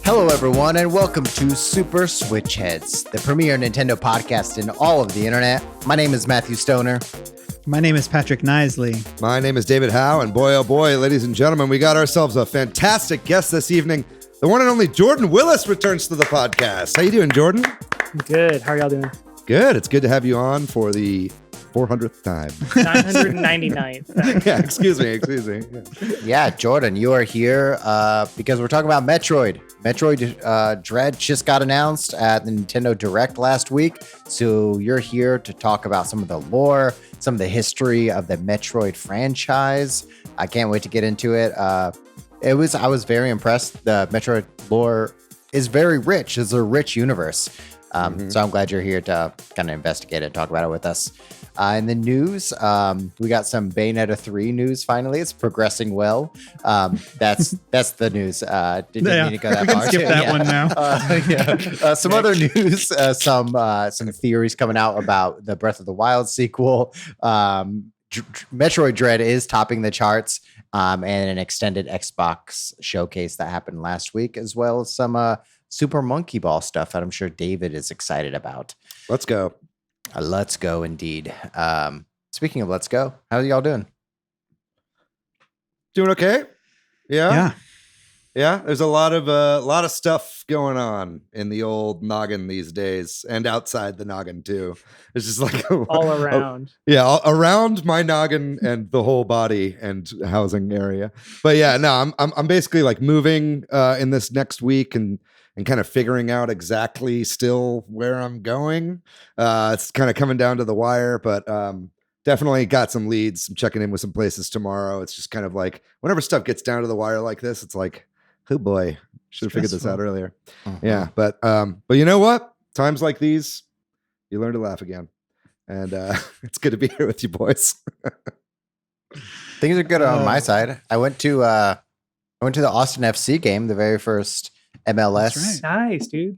Hello, everyone, and welcome to Super Switch Headz, the premier Nintendo podcast in all of the internet. My name is Matthew Stoner. My name is Patrick Nisley. My name is David Howe, and boy, oh boy, ladies and gentlemen, we got ourselves a fantastic guest this evening. The one and only Jordan Willis returns to the podcast. How you doing, Jordan? Good. How are y'all doing? Good. It's good to have you on for the 400th time. 999th. Yeah, excuse me. Yeah, Jordan, you are here because we're talking about Metroid. Metroid Dread just got announced at the Nintendo Direct last week. So you're here to talk about some of the lore, some of the history of the Metroid franchise. I can't wait to get into it. I was very impressed. The Metroid lore is very rich. It's a rich universe. So I'm glad you're here to kind of investigate it and talk about it with us. In the news, we got some Bayonetta 3 news. Finally, it's progressing well. That's the news. Didn't need to go that we can far. skip that one now. Some other news. Some theories coming out about the Breath of the Wild sequel. Metroid Dread is topping the charts. And an extended Xbox showcase that happened last week, as well as some Super Monkey Ball stuff that I'm sure David is excited about. Let's go. Let's go, indeed. Speaking of let's go, how are y'all doing? Doing okay? Yeah. Yeah. There's a lot of stuff going on in the old noggin these days, and outside the noggin too. It's just like All around. Around my noggin and the whole body and housing area. But yeah, no, I'm basically like moving in this next week and kind of figuring out exactly still where I'm going. It's kind of coming down to the wire, but definitely got some leads. I'm checking in with some places tomorrow. It's just kind of like whenever stuff gets down to the wire like this, it's like, oh boy, should have figured this out earlier. Yeah, but you know what? Times like these, you learn to laugh again, and it's good to be here with you boys. Things are good on my side. I went to the Austin FC game, the very first MLS Nice, dude.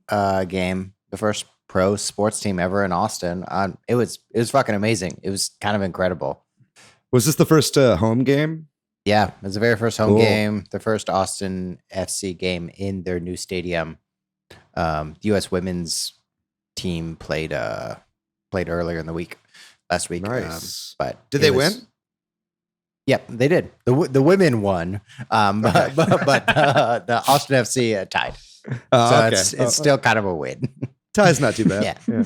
Game, the first pro sports team ever in Austin. It was fucking amazing. It was kind of incredible. Was this the first home game? Yeah, it was the very first home game, the first Austin FC game in their new stadium. The U.S. women's team played earlier in the week, last week. Nice. But did they win? Yep, they did. The women won, but the Austin FC tied. So it's still kind of a win. Tie's not too bad. Yeah.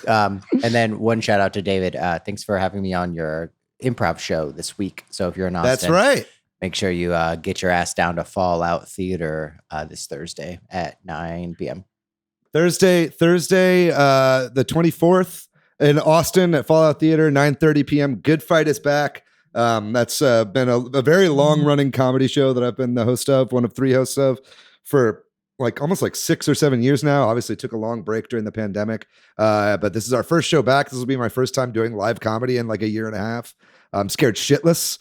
And then one shout out to David. Thanks for having me on your improv show this week. So if you're in Austin, that's right. Make sure you get your ass down to Fallout Theater this Thursday at 9 p.m. Thursday, the 24th in Austin at Fallout Theater, 9:30 p.m. Good Fight is back. That's been a very long-running comedy show that I've been the host of, one of 3 hosts of, for almost 6 or 7 years now. Obviously took a long break during the pandemic, but this is our first show back. This will be my first time doing live comedy in a year and a half. I'm scared shitless.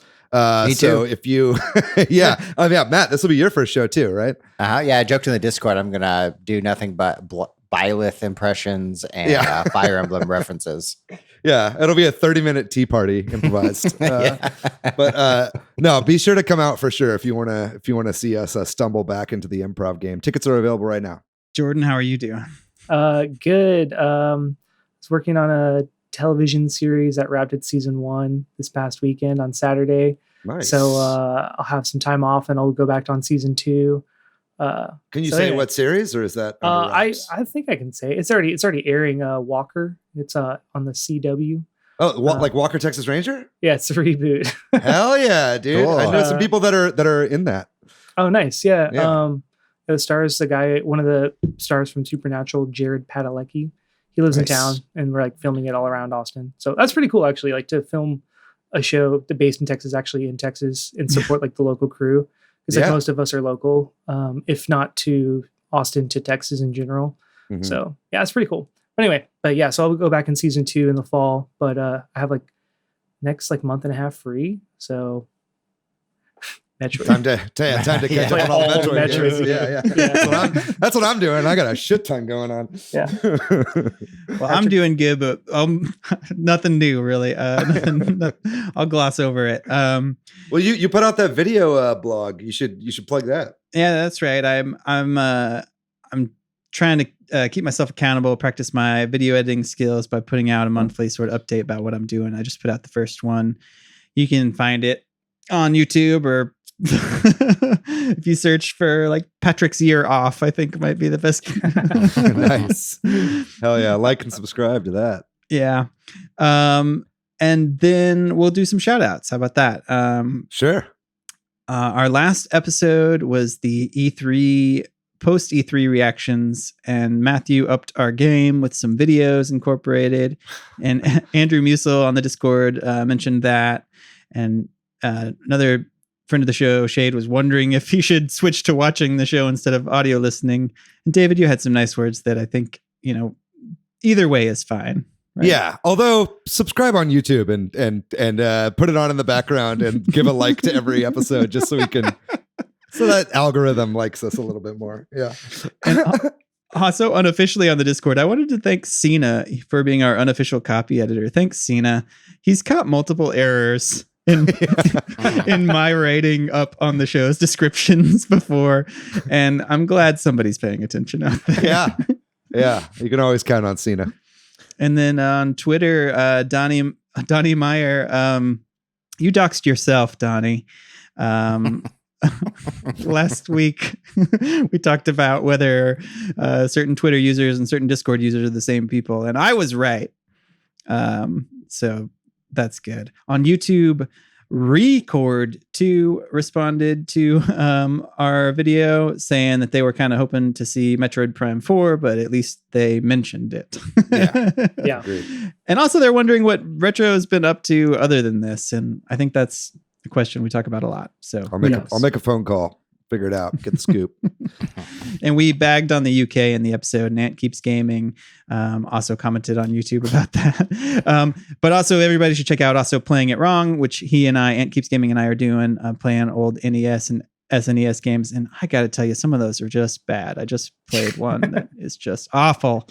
Me too. So if you, Matt, this will be your first show too, right? Yeah, I joked in the Discord I'm gonna do nothing but Byleth impressions and Fire Emblem references. Yeah, it'll be a 30-minute tea party improvised. But no, be sure to come out for sure if you wanna see us stumble back into the improv game. Tickets are available right now. Jordan, how are you doing? Good. I was working on a television series that wrapped its season 1 this past weekend on Saturday. Nice. So I'll have some time off and I'll go back on season 2. Can you say what series, or is that? I think I can say it's already airing. Walker. It's on the CW. Oh, like Walker Texas Ranger? Yeah, it's a reboot. Hell yeah, dude! Cool. I know some people that are in that. Oh, nice. Yeah. It stars one of the stars from Supernatural, Jared Padalecki. He lives in town, and we're filming it all around Austin. So that's pretty cool, actually. To film a show based in Texas, actually in Texas, and support the local crew. Because most of us are local, if not to Austin, to Texas in general. Mm-hmm. So yeah, it's pretty cool. But anyway, so I'll go back in season 2 in the fall. But I have next month and a half free. So Metroid. Time to catch up on all the Metroid. Yeah. That's what I'm doing. I got a shit ton going on. Yeah. Well, I'm doing good, but nothing new really. I'll gloss over it. Well, you put out that video blog. You should plug that. Yeah, that's right. I'm trying to keep myself accountable, practice my video editing skills by putting out a monthly sort of update about what I'm doing. I just put out the first one. You can find it on YouTube, or if you search for like Patrick's Year Off, I think might be the best. Nice. Hell yeah. Like and subscribe to that. Yeah. And then we'll do some shout outs. How about that? Sure. Our last episode was the E3 post E3 reactions, and Matthew upped our game with some videos incorporated, and Andrew Musel on the Discord mentioned that, and another friend of the show, Shade, was wondering if he should switch to watching the show instead of audio listening. And David, you had some nice words that I think, either way is fine. Right? Yeah. Although subscribe on YouTube and put it on in the background and give a like to every episode just so that algorithm likes us a little bit more. Yeah. And also unofficially on the Discord, I wanted to thank Cena for being our unofficial copy editor. Thanks, Cena. He's caught multiple errors in my writing up on the show's descriptions before, and I'm glad somebody's paying attention out there. Yeah. You can always count on Cena. And then on Twitter, Donnie Meyer, you doxed yourself, Donnie. Last week we talked about whether certain Twitter users and certain Discord users are the same people, and I was right. So that's good. On YouTube, Record2 responded to our video saying that they were kind of hoping to see Metroid Prime 4, but at least they mentioned it. Yeah. And also they're wondering what Retro has been up to other than this, and I think that's a question we talk about a lot. So I'll make a phone call, figure it out, get the scoop. And we bagged on the UK in the episode, and Ant Keeps Gaming also commented on YouTube about that. But also everybody should check out also Playing It Wrong, which Ant Keeps Gaming and I are doing, playing old NES and SNES games. And I got to tell you, some of those are just bad. I just played one that is just awful,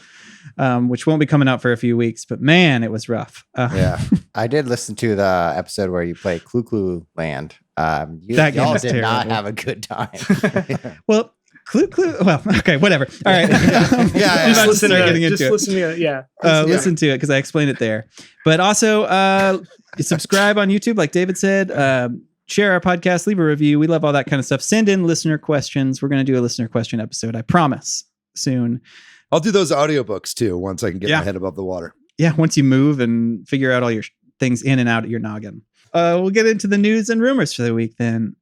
which won't be coming out for a few weeks, but man, it was rough. Yeah. I did listen to the episode where you play Clue Land. That game y'all was did terrible. not have a good time. Well, Clue. Well, okay, whatever. All right. Just listen to it. Yeah. Listen to it because I explained it there. But also subscribe on YouTube, like David said. Share our podcast, leave a review. We love all that kind of stuff. Send in listener questions. We're going to do a listener question episode, I promise, soon. I'll do those audiobooks too once I can get my head above the water. Yeah, once you move and figure out all your things in and out of your noggin. We'll get into the news and rumors for the week then.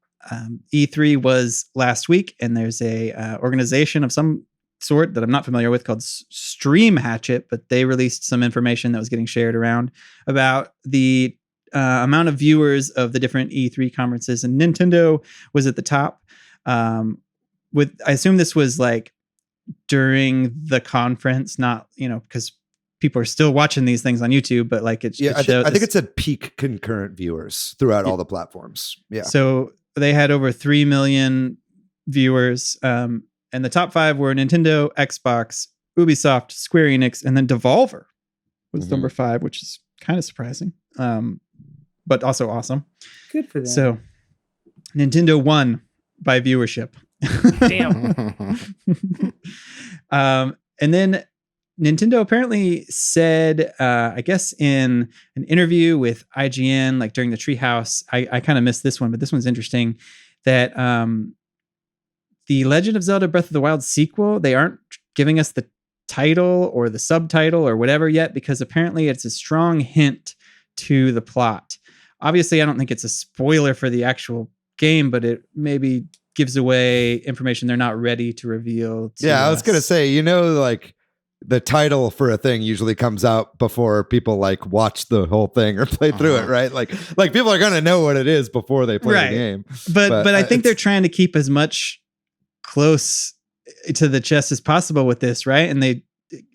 E3 was last week, and there's a organization of some sort that I'm not familiar with called Stream Hatchet, but they released some information that was getting shared around about the amount of viewers of the different E3 conferences, and Nintendo was at the top. I assume this was like during the conference, not, because people are still watching these things on YouTube, but like I think it said peak concurrent viewers throughout all the platforms. Yeah. So they had over 3 million viewers. And the top 5 were Nintendo, Xbox, Ubisoft, Square Enix, and then Devolver was number 5, which is kind of surprising. But also awesome. Good for them. So Nintendo won by viewership. Damn. And then Nintendo apparently said, I guess in an interview with IGN, like during the Treehouse, I kind of missed this one, but this one's interesting, that the Legend of Zelda Breath of the Wild sequel, they aren't giving us the title or the subtitle or whatever yet, because apparently it's a strong hint to the plot. Obviously, I don't think it's a spoiler for the actual game, but it maybe gives away information they're not ready to reveal. I was going to say, like the title for a thing usually comes out before people like watch the whole thing or play through it, right? Like people are going to know what it is before they play the game. But I think they're trying to keep as much close to the chest as possible with this, right? And they,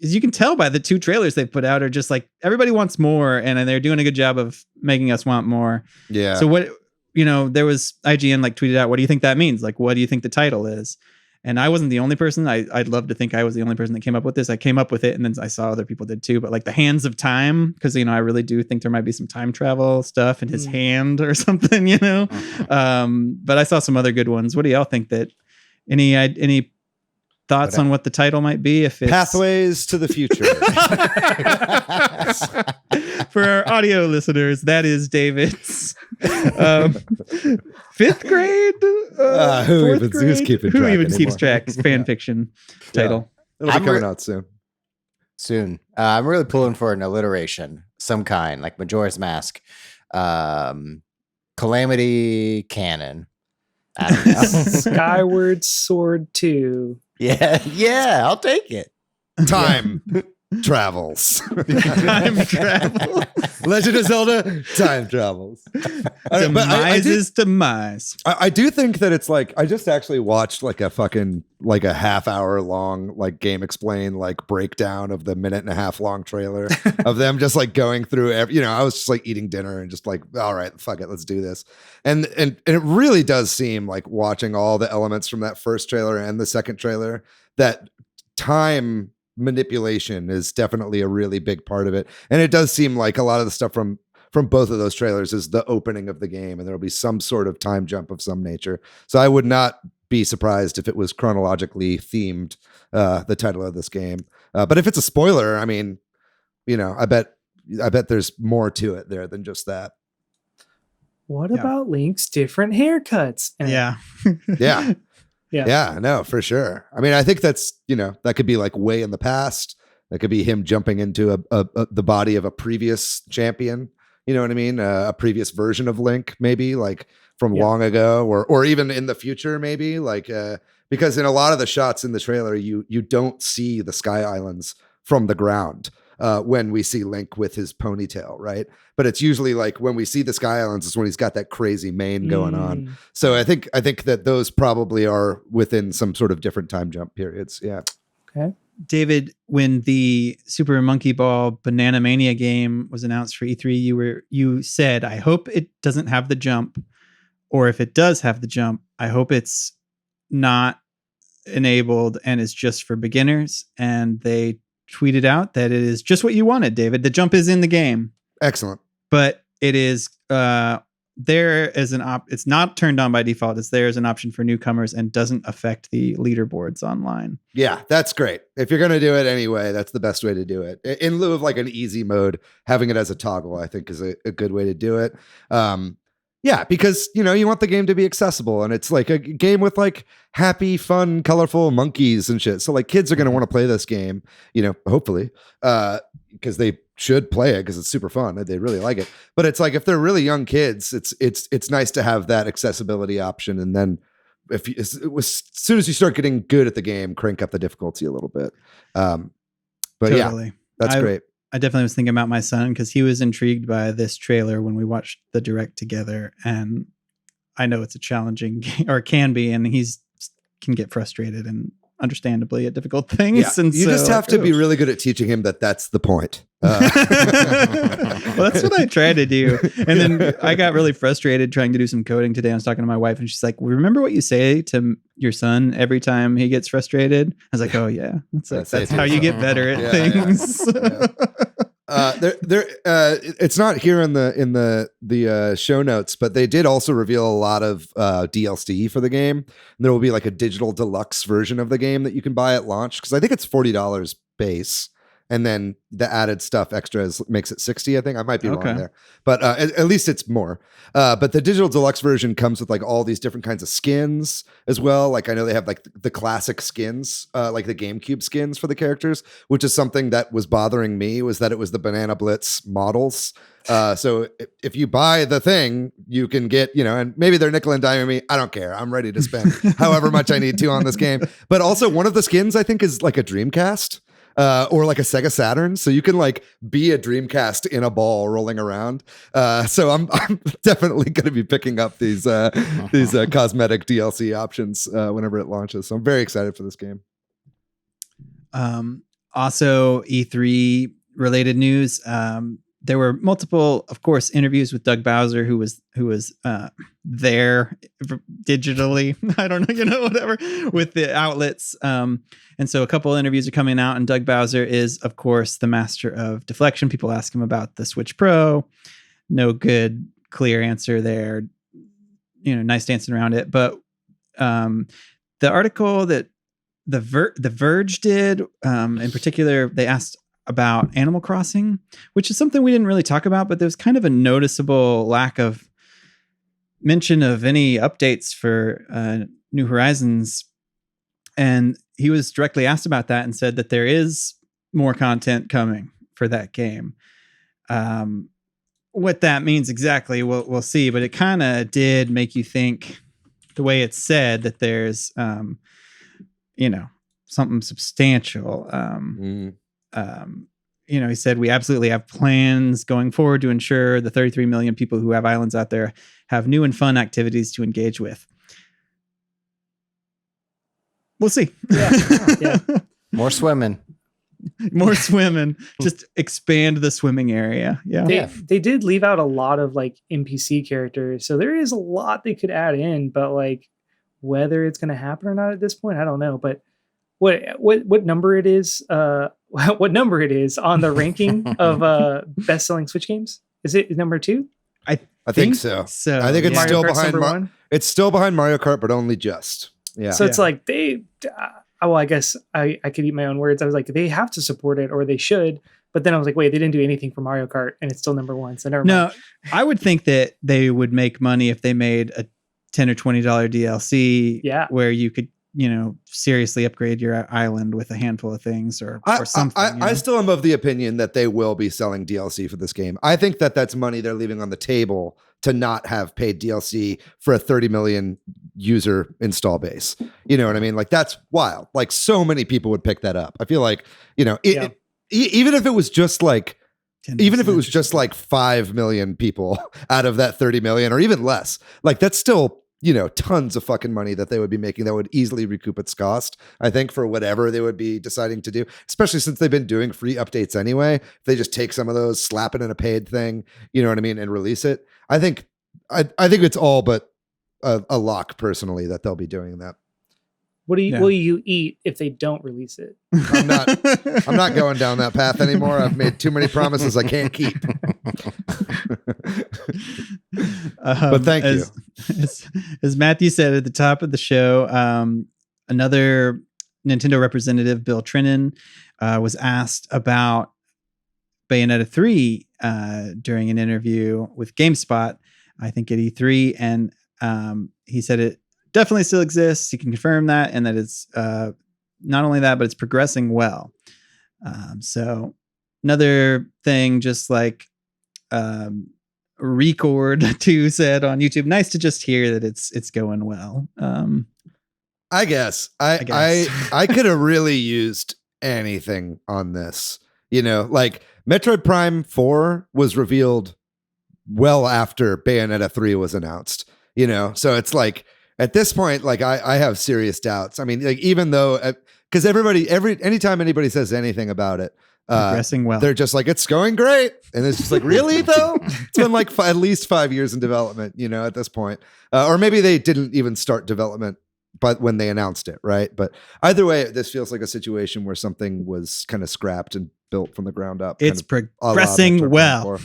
as you can tell by the 2 trailers they put out, are just like everybody wants more, and they're doing a good job of making us want more. Yeah. So what there was IGN like tweeted out, what do you think that means? Like, what do you think the title is? And I wasn't the only person. I'd love to think I was the only person that came up with this. I came up with it, and then I saw other people did too. But like the hands of time, because I really do think there might be some time travel stuff in his hand or something. But I saw some other good ones. What do y'all think? That any thoughts on what the title might be? If it's Pathways to the Future. For our audio listeners, that is David's 5th grade. Who's keeping track? Who even anymore? keeps track? Fan fiction title. It'll be coming out soon. Soon. I'm really pulling for an alliteration, some kind, like Majora's Mask, Calamity Cannon. I don't know. Skyward Sword 2. Yeah, I'll take it. Time travels. Time travel. Legend of Zelda, time travels. Demise. I do think that it's like, I just actually watched like a half-hour long like Game Explain like breakdown of the minute and a half long trailer of them just like going through I was just like eating dinner and just like, all right, fuck it, let's do this. And it really does seem like, watching all the elements from that first trailer and the second trailer, that time manipulation is definitely a really big part of it. And it does seem like a lot of the stuff from both of those trailers is the opening of the game, and there'll be some sort of time jump of some nature. So I would not be surprised if it was chronologically themed, the title of this game. But if it's a spoiler, I mean, I bet there's more to it there than just that. What about Link's different haircuts? Yeah. Yeah, no, for sure. I mean, I think that's, that could be like way in the past. That could be him jumping into the body of a previous champion. You know what I mean? A previous version of Link, maybe like from long ago, or even in the future, maybe like, because in a lot of the shots in the trailer, you don't see the Sky Islands from the ground. When we see Link with his ponytail, right? But it's usually like when we see the Sky Islands is when he's got that crazy mane going on. So I think that those probably are within some sort of different time jump periods. Yeah. Okay. David, when the Super Monkey Ball Banana Mania game was announced for E3, you said, I hope it doesn't have the jump, or if it does have the jump, I hope it's not enabled and is just for beginners. And they tweeted out that it is just what you wanted, David. The jump is in the game. Excellent. But it is there as it's not turned on by default. It's there as an option for newcomers and doesn't affect the leaderboards online. Yeah, that's great. If you're going to do it anyway, that's the best way to do it. In lieu of like an easy mode, having it as a toggle, I think is a good way to do it. Yeah, because, you want the game to be accessible, and it's like a game with like happy, fun, colorful monkeys and shit. So like kids are going to want to play this game, hopefully, because they should play it because it's super fun. They really like it. But it's like, if they're really young kids, it's nice to have that accessibility option. And then as soon as you start getting good at the game, crank up the difficulty a little bit. But totally. Yeah, that's great. I definitely was thinking about my son because he was intrigued by this trailer when we watched the direct together, and I know it's a challenging game, or can be, and can get frustrated and understandably at difficult things. Yeah. And you just have to be really good at teaching him that that's the point. Well, that's what I tried to do. And then I got really frustrated trying to do some coding today. I was talking to my wife and she's like, remember what you say to your son every time he gets frustrated? I was like, oh yeah, that's how you get better at things. It's not here in the show notes, but they did also reveal a lot of DLC for the game. And there will be like a digital deluxe version of the game that you can buy at launch, because I think it's $40 base, and then the added stuff extras makes it $60. I think I might be wrong there, but at least it's more. But the digital deluxe version comes with like all these different kinds of skins as well. Like I know they have like the classic skins, like the GameCube skins for the characters, which is something that was bothering me, was that it was the Banana Blitz models. So if you buy the thing, you can get, and maybe they're nickel and diming me. I don't care. I'm ready to spend however much I need to on this game. But also one of the skins I think is like a Dreamcast. Or like a Sega Saturn, so you can like be a Dreamcast in a ball rolling around. So I'm definitely going to be picking up these cosmetic DLC options whenever it launches. So I'm very excited for this game. Also, E3 related news. there were multiple, of course, interviews with Doug Bowser, who was there digitally. I don't know, whatever, with the outlets. And so a couple of interviews are coming out, and Doug Bowser is, of course, the master of deflection. People ask him about the Switch Pro. No good, clear answer there. Nice dancing around it. But the article that the Verge did, in particular, they asked about Animal Crossing, which is something we didn't really talk about, but there's kind of a noticeable lack of mention of any updates for New Horizons. And he was directly asked about that and said that there is more content coming for that game. What that means exactly, we'll see, but it kind of did make you think, the way it's said, that there's, something substantial. He said, we absolutely have plans going forward to ensure the 33 million people who have islands out there have new and fun activities to engage with. We'll see. Yeah. More swimming. Just expand the swimming area. They did leave out a lot of like NPC characters, so there is a lot they could add in, but like whether it's going to happen or not at this point, I don't know. But what number it is what number it is on the ranking of best-selling Switch games? Is it number 2? I think so. I think it's still behind it's still behind Mario Kart, but only just. Yeah. So it's like I guess I could eat my own words. I was like, they have to support it, or they should. But then I was like, wait, they didn't do anything for Mario Kart, and it's still number 1. So never mind. No, I would think that they would make money if they made a $10 or $20 DLC, where you could, seriously upgrade your island with a handful of things or something. I still am of the opinion that they will be selling DLC for this game. I think that that's money they're leaving on the table to not have paid DLC for a 30 million user install base. You know what I mean? Like, that's wild. Like, so many people would pick that up. I feel like, even if it was just like, 5 million people out of that 30 million, or even less, like, that's still, tons of fucking money that they would be making that would easily recoup its cost, I think, for whatever they would be deciding to do, especially since they've been doing free updates anyway. If they just take some of those, slap it in a paid thing, you know what I mean, and release it. I think it's all but a lock, personally, that they'll be doing that. What will you eat if they don't release it? I'm not going down that path anymore. I've made too many promises I can't keep. But thank you. As Matthew said at the top of the show, another Nintendo representative, Bill Trinan, was asked about Bayonetta 3 during an interview with GameSpot, I think at E3, and he said it definitely still exists. He can confirm that, and that it's not only that, but it's progressing well. So another thing, just like Record 2 said on YouTube, nice to just hear that it's going well. I guess I could have really used anything on this. Like Metroid Prime 4 was revealed well after Bayonetta 3 was announced. So it's like, at this point, like I have serious doubts. I mean, like, even though, because anytime anybody says anything about it, progressing well, they're just like, it's going great, and it's just like, really though? It's been like at least 5 years in development, at this point, or maybe they didn't even start development, but when they announced it, right? But either way, this feels like a situation where something was kind of scrapped and built from the ground up. It's progressing well.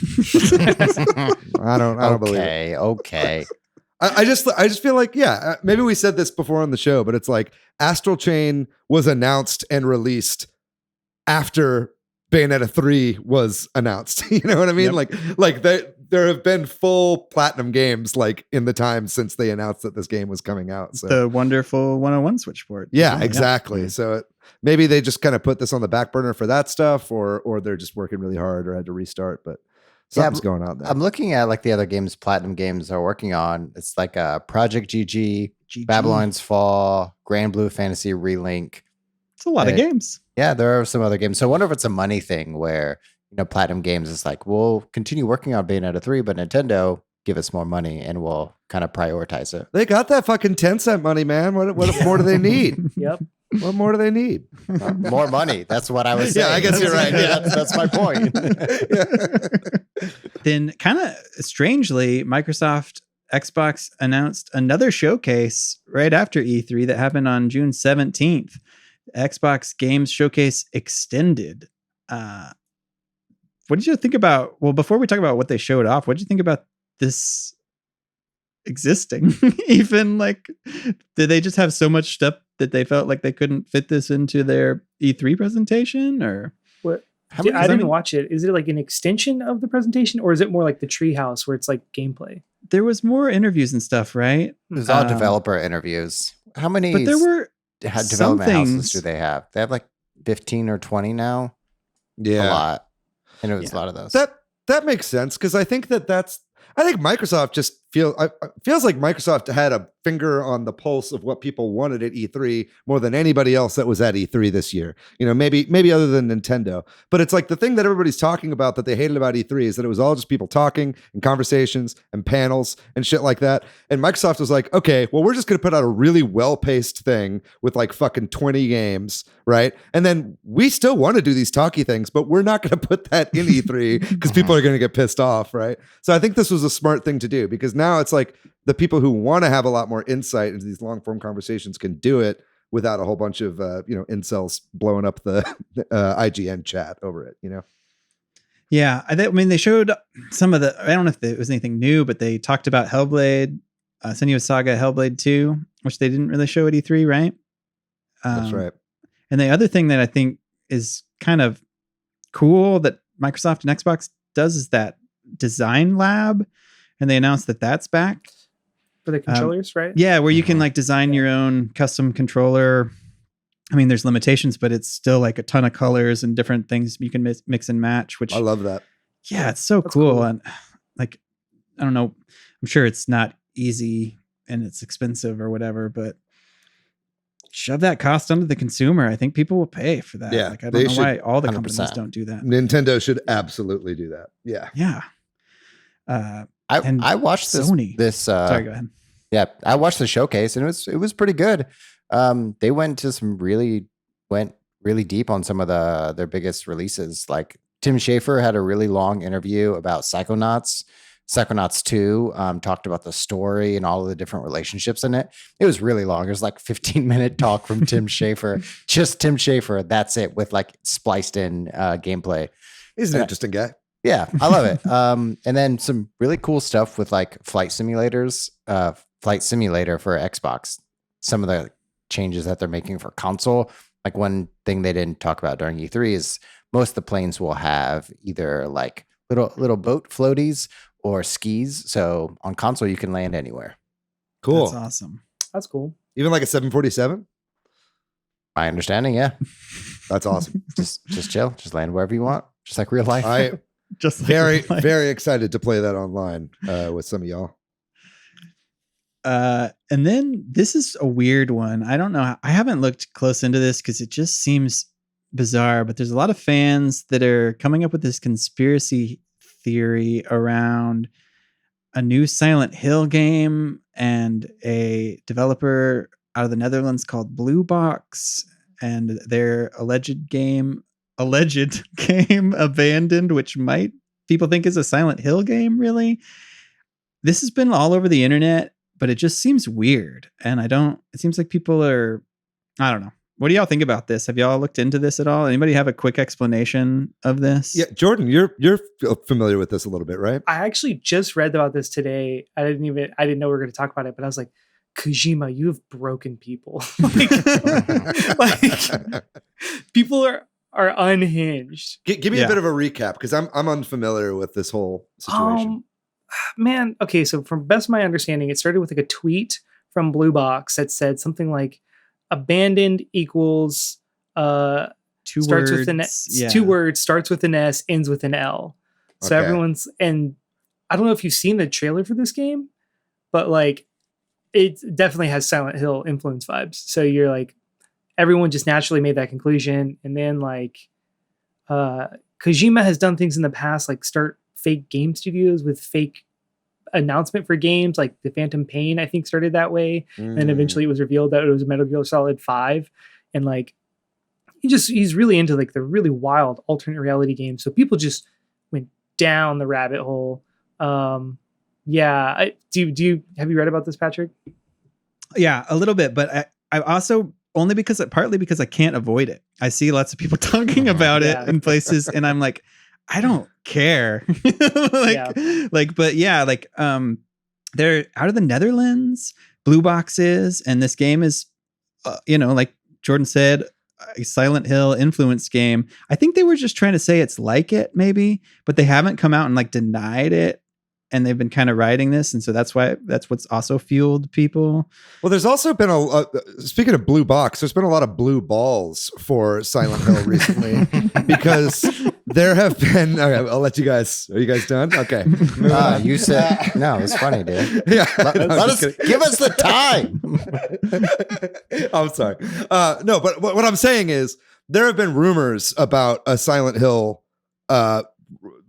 I don't believe it. Okay. I just feel like, maybe we said this before on the show, but it's like Astral Chain was announced and released after Bayonetta 3 was announced. You know what I mean? Yep. Like there have been full platinum games like in the time since they announced that this game was coming out. So the wonderful 101 Switch port. Yeah, exactly. Yeah. So maybe they just kind of put this on the back burner for that stuff, or they're just working really hard or had to restart, but something's going on there. I'm looking at like the other games Platinum Games are working on. It's like Project GG, Babylon's Fall, Grand Blue Fantasy Relink. It's a lot of games. Yeah, there are some other games. So I wonder if it's a money thing where, Platinum Games is like, we'll continue working on Bayonetta 3, but Nintendo, give us more money and we'll kind of prioritize it. They got that fucking 10-cent money, man. What more do they need? Yep. What more do they need? More money. That's what I was saying. Yeah, I guess you're right. Yeah, that's my point. Then, kind of strangely, Microsoft Xbox announced another showcase right after E3 that happened on June 17th. Xbox Games Showcase Extended. What did you think about? Well, before we talk about what they showed off, what did you think about this existing? Even like, did they just have so much stuff that they felt like they couldn't fit this into their E3 presentation, or what? I didn't watch it. Is it like an extension of the presentation, or is it more like the Treehouse where it's like gameplay? There was more interviews and stuff, right? It was all developer interviews. How many? But there were development houses do they have? They have like 15 or 20 now. Yeah, a lot. And it was a lot of those. That makes sense, because I think I think Microsoft just feels like Microsoft had a finger on the pulse of what people wanted at E3 more than anybody else that was at E3 this year. You know, maybe other than Nintendo. But it's like the thing that everybody's talking about that they hated about E3 is that it was all just people talking and conversations and panels and shit like that. And Microsoft was like, okay, well, we're just going to put out a really well-paced thing with like fucking 20 games, right? And then we still want to do these talky things, but we're not going to put that in E3 because people are going to get pissed off, right? So I think this was a smart thing to do, because now it's like the people who want to have a lot more insight into these long form conversations can do it without a whole bunch of incels blowing up the IGN chat over it. Yeah, I mean, they showed some of the. I don't know if it was anything new, but they talked about Hellblade, Senua's Saga, Hellblade 2, which they didn't really show at E3, right? That's right. And the other thing that I think is kind of cool that Microsoft and Xbox does is that design lab, and they announced that that's back for the controllers, right? Yeah, where you can like design your own custom controller. I mean, there's limitations, but it's still like a ton of colors and different things you can mix and match, which I love that. Yeah, it's so cool. And like, I don't know, I'm sure it's not easy and it's expensive or whatever, but shove that cost onto the consumer. I think people will pay for that. Yeah, like, I don't know why all the 100%. Companies don't do that. Nintendo should absolutely do that. Yeah. Yeah. I watched this. Sorry, go ahead. Yeah, I watched the showcase and it was pretty good. They went really deep on some of their biggest releases. Like Tim Schafer had a really long interview about Psychonauts 2, talked about the story and all of the different relationships in it. It was really long. It was like 15-minute talk from Tim Schafer, just Tim Schafer. That's it, with like spliced in gameplay. He's an interesting guy. Yeah, I love it. And then some really cool stuff with like flight simulator for Xbox. Some of the changes that they're making for console. Like one thing they didn't talk about during E3 is most of the planes will have either like little boat floaties or skis. So on console, you can land anywhere. Cool. That's awesome. That's cool. Even like a 747? My understanding, yeah. That's awesome. just chill. Just land wherever you want. Just like real life. I just very excited to play that online with some of y'all. And then this is a weird one. I don't know. I haven't looked close into this because it just seems bizarre, but there's a lot of fans that are coming up with this conspiracy theory around a new Silent Hill game and a developer out of the Netherlands called Blue Box and their alleged game Abandoned, which people think is a Silent Hill game. Really, this has been all over the internet, but it just seems weird. And it seems like people are, I don't know. What do y'all think about this? Have y'all looked into this at all? Anybody have a quick explanation of this? Yeah, Jordan, you're familiar with this a little bit, right? I actually just read about this today. I didn't know we were going to talk about it, but I was like, Kojima, you have broken people. like people are unhinged. Give me a bit of a recap, because I'm unfamiliar with this whole situation. Man, okay, so from best of my understanding, it started with like a tweet from Blue Box that said something like abandoned equals two starts words, with an two words, starts with an S, ends with an L. So everyone's, and I don't know if you've seen the trailer for this game, but like it definitely has Silent Hill influence vibes. So you're like, everyone just naturally made that conclusion. And then like Kojima has done things in the past, like start fake game studios with fake announcement for games, like the Phantom Pain, I think started that way. And eventually it was revealed that it was Metal Gear Solid 5. and like he's really into like the really wild alternate reality games. So people just went down the rabbit hole. Yeah, do you have you read about this, Patrick? Yeah, a little bit, but I also partly because I can't avoid it. I see lots of people talking about it in places, and I'm like, I don't care. They're out of the Netherlands. Blue Box is, and this game is, like Jordan said, a Silent Hill influence game. I think they were just trying to say it's like it, maybe, but they haven't come out and like denied it. And they've been kind of riding this. And so that's what's also fueled people. Well, there's also been speaking of blue box, there's been a lot of blue balls for Silent Hill recently because there have been, okay, I'll let you guys, are you guys done? Okay. You said, no, it's funny, dude. Yeah. Give us the time. I'm sorry. No, but what I'm saying is there have been rumors about a Silent Hill,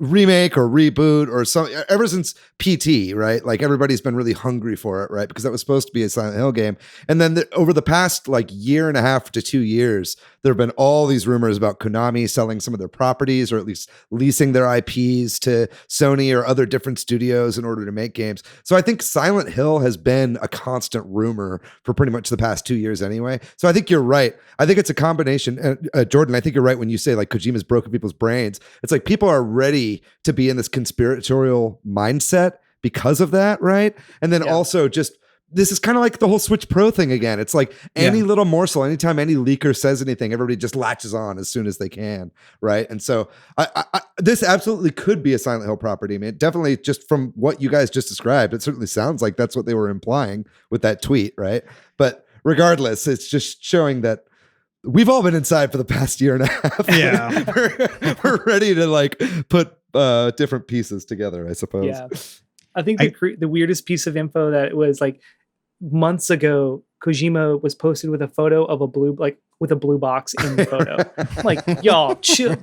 remake or reboot or something ever since PT, right? Like everybody's been really hungry for it, right? Because that was supposed to be a Silent Hill game. And then over the past like year and a half to 2 years, there have been all these rumors about Konami selling some of their properties or at least leasing their IPs to Sony or other different studios in order to make games. So I think Silent Hill has been a constant rumor for pretty much the past 2 years anyway. So I think you're right. I think it's a combination. Jordan, I think you're right when you say like Kojima's broken people's brains. It's like people are ready to be in this conspiratorial mindset because of that, right? And then also just this is kind of like the whole Switch Pro thing again. It's like any little morsel, anytime any leaker says anything, everybody just latches on as soon as they can, right? And so this absolutely could be a Silent Hill property. I mean, definitely just from what you guys just described, it certainly sounds like that's what they were implying with that tweet, right? But regardless, it's just showing that we've all been inside for the past year and a half. Yeah. we're ready to like put different pieces together, I suppose. Yeah. I think the weirdest piece of info that was like months ago, Kojima was posted with a photo of a blue box in the photo. Like, y'all chill,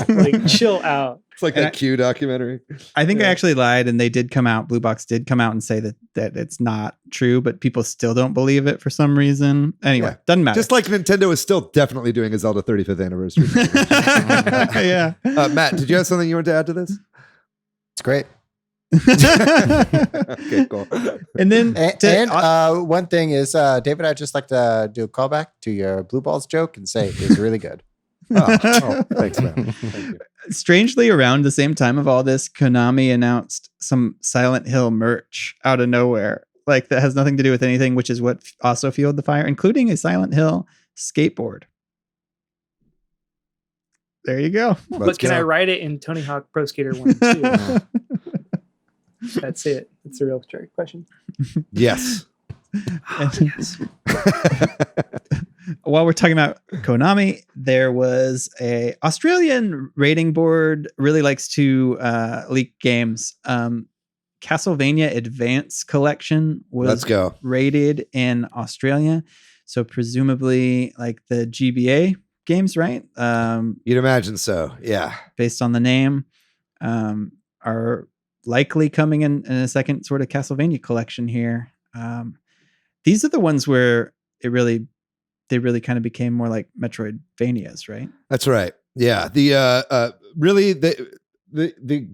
like chill out. It's like that Q documentary. I think I actually lied, and they did come out. Blue Box did come out and say that it's not true, but people still don't believe it for some reason. Anyway, doesn't matter. Just like Nintendo is still definitely doing a Zelda 35th anniversary. Yeah. Matt, did you have something you wanted to add to this? It's great. Okay, cool. And then one thing is, David, I'd just like to do a callback to your blue balls joke and say it's really good. Thanks, man. Thank you. Strangely, around the same time of all this, Konami announced some Silent Hill merch out of nowhere, like that has nothing to do with anything, which is what also fueled the fire, including a Silent Hill skateboard. There you go. But can I ride it in Tony Hawk Pro Skater 1 and 2? That's it. It's a real trick question. Yes. Yes. While we're talking about Konami, there was a Australian rating board really likes to leak games. Castlevania Advance Collection was rated in Australia. So presumably like the GBA games, right? You'd imagine so. Yeah. Based on the name, are likely coming in a second sort of Castlevania collection here. These are the ones where they really kind of became more like Metroidvanias, right? That's right. Yeah. The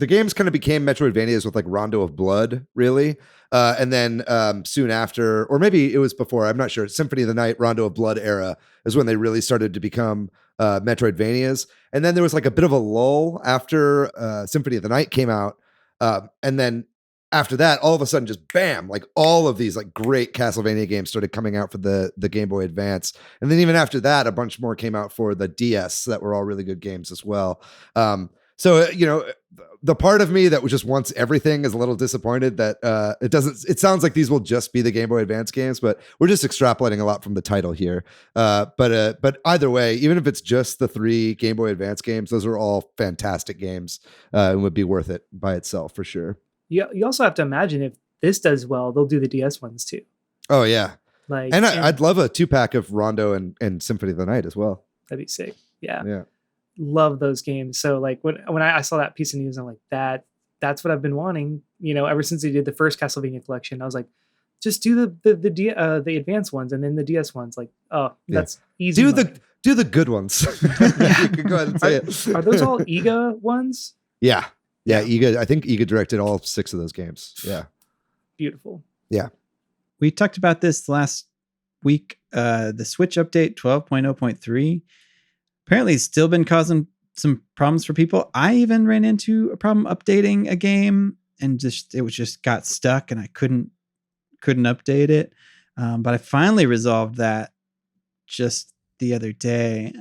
games kind of became Metroidvanias with like Rondo of Blood, really. And then soon after, or maybe it was before, I'm not sure, Symphony of the Night, Rondo of Blood era is when they really started to become Metroidvanias. And then there was like a bit of a lull after Symphony of the Night came out. And then after that, all of a sudden, just bam, like all of these like great Castlevania games started coming out for the Game Boy Advance. And then even after that, a bunch more came out for the DS that were all really good games as well. So, the part of me that was just wants everything is a little disappointed that it sounds like these will just be the Game Boy Advance games, but we're just extrapolating a lot from the title here. But either way, even if it's just the 3 Game Boy Advance games, those are all fantastic games and would be worth it by itself for sure. You also have to imagine if this does well, they'll do the DS ones too. Oh yeah. I'd love a 2-pack of Rondo and Symphony of the Night as well. That'd be sick. Yeah. Yeah. Love those games. So like when I saw that piece of news, I'm like, that's what I've been wanting, ever since they did the first Castlevania collection. I was like, just do the advanced ones and then the DS ones. Like, that's easy. Do the good ones. You can go ahead and say it. Are those all EGA ones? Yeah. EGA. I think EGA directed all 6 of those games. Yeah. Beautiful. Yeah. We talked about this last week. The Switch update 12.0.3 apparently still been causing some problems for people. I even ran into a problem updating a game and it just got stuck and I couldn't update it. But I finally resolved that just the other day.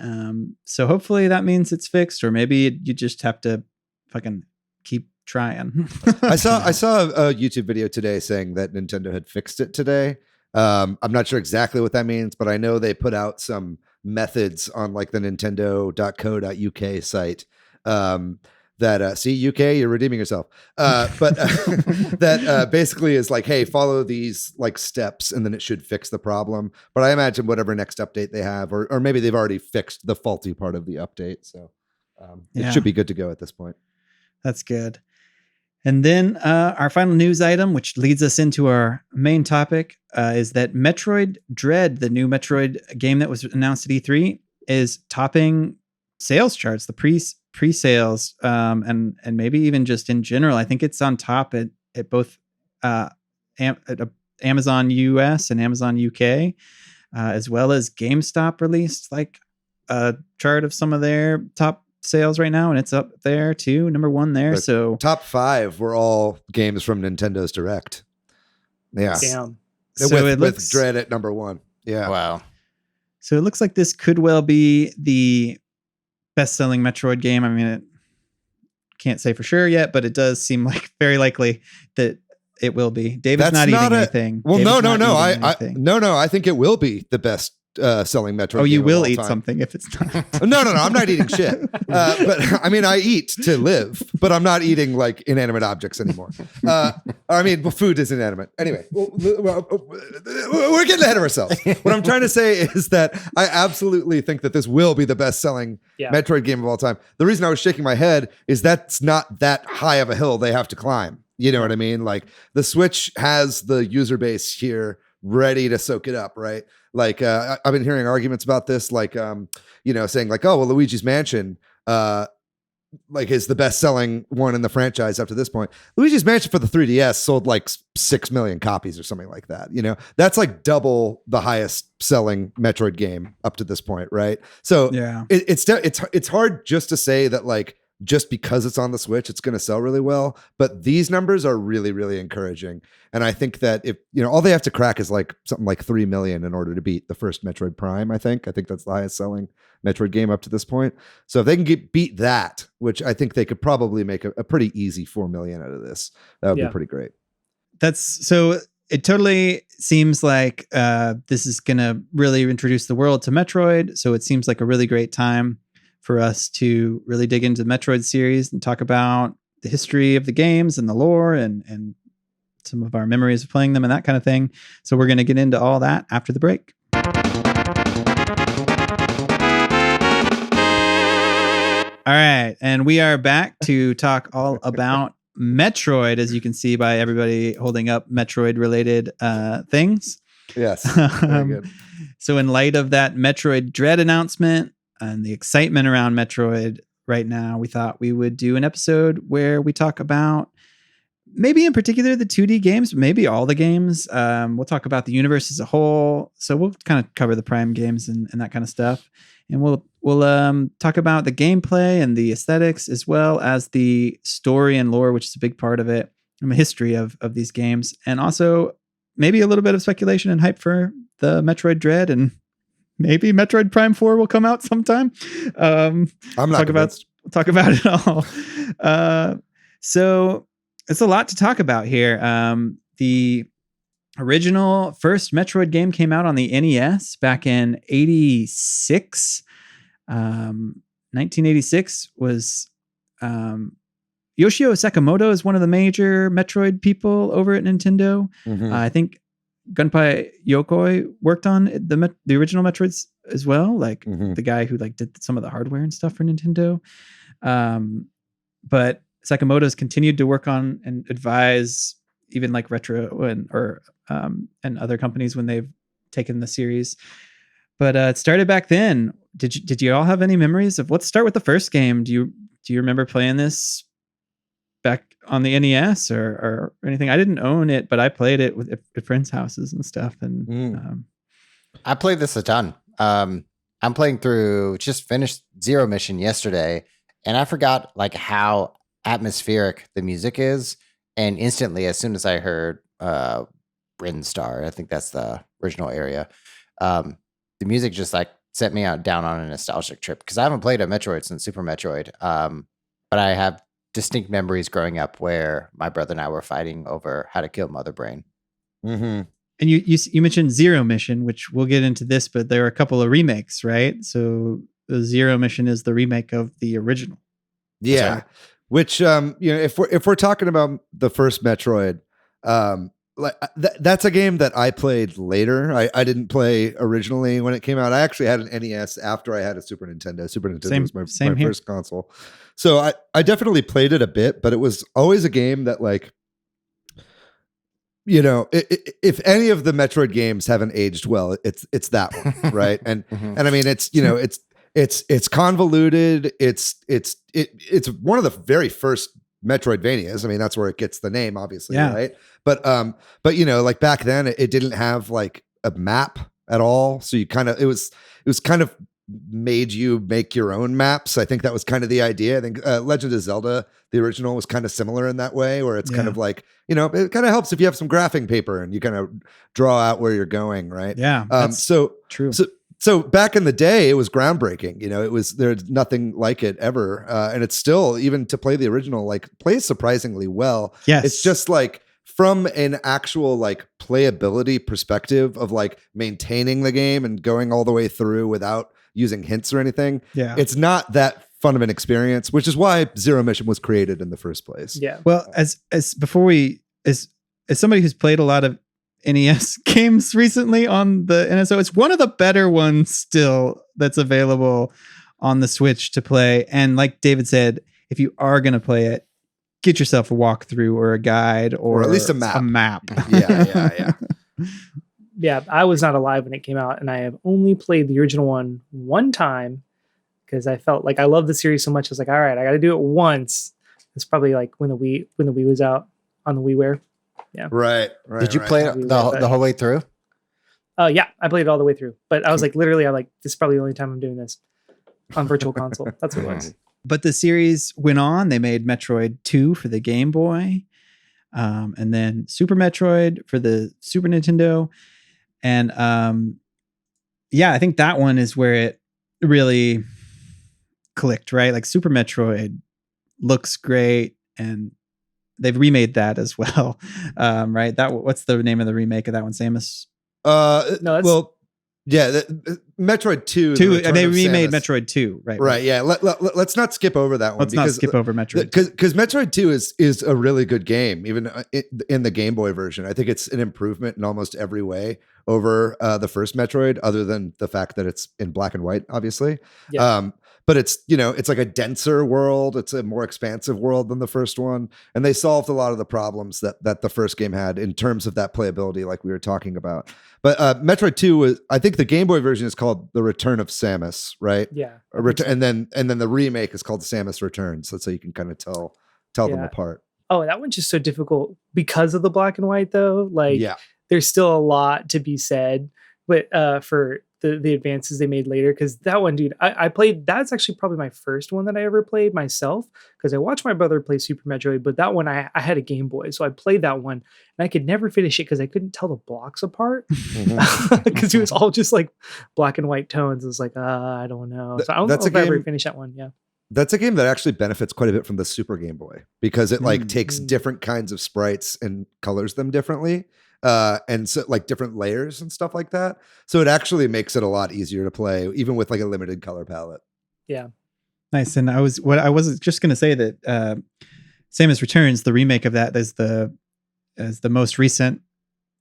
So hopefully that means it's fixed, or maybe you just have to fucking keep trying. I saw a YouTube video today saying that Nintendo had fixed it today. I'm not sure exactly what that means, but I know they put out some methods on like the nintendo.co.uk site that see, UK, you're redeeming yourself, but that basically is like, hey, follow these like steps and then it should fix the problem. But I imagine whatever next update they have, or maybe they've already fixed the faulty part of the update, so it should be good to go at this point. That's good. And then our final news item, which leads us into our main topic, is that Metroid Dread, the new Metroid game that was announced at E3, is topping sales charts, the pre-sales, and maybe even just in general. I think it's on top at both Amazon US and Amazon UK, as well as GameStop released like a chart of some of their top sales right now, and it's up there too, number 1 there. So top 5 were all games from Nintendo's Direct. Yeah. Damn. So with Dread at number 1. Yeah. Wow. So it looks like this could well be the best-selling Metroid game. I mean, it can't say for sure yet, but it does seem like very likely that it will be. David's not eating anything. Well, no. I think it will be the best selling Metroid. Oh, you will eat time. something if it's not. No. I'm not eating shit. But I mean, I eat to live, but I'm not eating like inanimate objects anymore. I mean, food is inanimate. Anyway, we're getting ahead of ourselves. What I'm trying to say is that I absolutely think that this will be the best selling Metroid game of all time. The reason I was shaking my head is that's not that high of a hill they have to climb. You know what I mean? Like the Switch has the user base here ready to soak it up, right? Like I've been hearing arguments about this, like saying like, oh well, Luigi's Mansion like is the best selling one in the franchise up to this point. Luigi's Mansion for the 3DS sold like 6 million copies or something like that. That's like double the highest selling Metroid game up to this point, right? So yeah, it's hard just to say that like just because it's on the Switch, it's going to sell really well. But these numbers are really, really encouraging. And I think that if, all they have to crack is like something like 3 million in order to beat the first Metroid Prime, I think that's the highest selling Metroid game up to this point. So if they can beat that, which I think they could probably make a pretty easy 4 million out of this, that would be pretty great. It totally seems like this is going to really introduce the world to Metroid. So it seems like a really great time for us to really dig into the Metroid series and talk about the history of the games and the lore and some of our memories of playing them and that kind of thing. So we're going to get into all that after the break. All right. And we are back to talk all about Metroid, as you can see by everybody holding up Metroid related things. Yes. Very good. So in light of that Metroid Dread announcement, and the excitement around Metroid right now, we thought we would do an episode where we talk about maybe in particular the 2D games, maybe all the games. We'll talk about the universe as a whole. So we'll kind of cover the Prime games and that kind of stuff. And we'll talk about the gameplay and the aesthetics, as well as the story and lore, which is a big part of it, and the history of these games. And also maybe a little bit of speculation and hype for the Metroid Dread, and maybe Metroid Prime 4 will come out sometime. I'm not talk about it all. So it's a lot to talk about here. The original first Metroid game came out on the NES back in 86. 1986 was Yoshio Sakamoto is one of the major Metroid people over at Nintendo. Mm-hmm. I think Gunpei Yokoi worked on the original Metroids as well, like the guy who like did some of the hardware and stuff for Nintendo. But Sakamoto's continued to work on and advise even like Retro and other companies when they've taken the series. But it started back then. Did you all have any memories of? Let's start with the first game. Do you remember playing this back on the NES or anything? I didn't own it, but I played it at friends' houses and stuff. And I played this a ton. I'm playing through, just finished Zero Mission yesterday, and I forgot like how atmospheric the music is. And instantly, as soon as I heard Bryn Star, I think that's the original area, the music just like set me down on a nostalgic trip, because I haven't played a Metroid since Super Metroid. But I have distinct memories growing up where my brother and I were fighting over how to kill Mother Brain. Mm-hmm. And you mentioned Zero Mission, which we'll get into this, but there are a couple of remakes, right? So the Zero Mission is the remake of the original. Yeah. Right. Which if we're talking about the first Metroid, that's a game that I played later. I didn't play originally when it came out. I actually had an NES after I had a Super Nintendo. Super Nintendo was my first console. So I definitely played it a bit, but it was always a game that, like, if any of the Metroid games haven't aged well, it's that one, right? And I mean, it's it's convoluted. It's one of the very first Metroidvanias. I mean, that's where it gets the name, obviously, right? But like back then, it didn't have like a map at all. So it was kind of made you make your own maps. I think that was kind of the idea. I think Legend of Zelda, the original, was kind of similar in that way, where it's kind of like, it kind of helps if you have some graphing paper and you kind of draw out where you're going, right? Yeah. That's true. So back in the day, it was groundbreaking. There's nothing like it ever. And it's still, even to play the original, like, plays surprisingly well. Yes. It's just like, from an actual like playability perspective of like maintaining the game and going all the way through without using hints or anything. Yeah. It's not that fun of an experience, which is why Zero Mission was created in the first place. Yeah. Well, as somebody who's played a lot of NES games recently on the NSO, it's one of the better ones still that's available on the Switch to play. And like David said, if you are going to play it, get yourself a walkthrough or a guide or at least a map. Yeah. Yeah, I was not alive when it came out, and I have only played the original one time, because I felt like I loved the series so much. I was like, all right, I got to do it once. It's probably like when the Wii was out on the WiiWare. Yeah. Right. Did you play it the whole way through? Yeah, I played it all the way through. But I was like, literally, I'm like, this is probably the only time I'm doing this on Virtual Console. That's what it was. But the series went on. They made Metroid 2 for the Game Boy, and then Super Metroid for the Super Nintendo. And I think that one is where it really clicked, right? Like Super Metroid looks great, and they've remade that as well, right? What's the name of the remake of that one, Samus? Metroid 2. They remade Metroid 2, right? Right. Yeah. Let's not skip over that one. Let's not skip over Metroid. Because Metroid 2 is a really good game, even in the Game Boy version. I think it's an improvement in almost every way over the first Metroid, other than the fact that it's in black and white, obviously. Yeah. But it's like a denser world. It's a more expansive world than the first one. And they solved a lot of the problems that the first game had in terms of that playability, like we were talking about. But Metroid 2 was, I think the Game Boy version is called The Return of Samus, right? Yeah. And then the remake is called Samus Returns. So you can kind of tell them apart. Oh, that one's just so difficult because of the black and white, though. Like, there's still a lot to be said, but for the advances they made later, because that one, dude, I played. That's actually probably my first one that I ever played myself, because I watched my brother play Super Metroid, but that one I had a Game Boy, so I played that one, and I could never finish it because I couldn't tell the blocks apart, because it was all just like black and white tones. It was like, I don't know. So I don't know if I ever finished that one. Yeah. That's a game that actually benefits quite a bit from the Super Game Boy, because it like takes different kinds of sprites and colors them differently. And so like different layers and stuff like that. So it actually makes it a lot easier to play, even with like a limited color palette. Yeah. Nice. And I was just going to say that, Samus Returns, the remake of that, is the most recent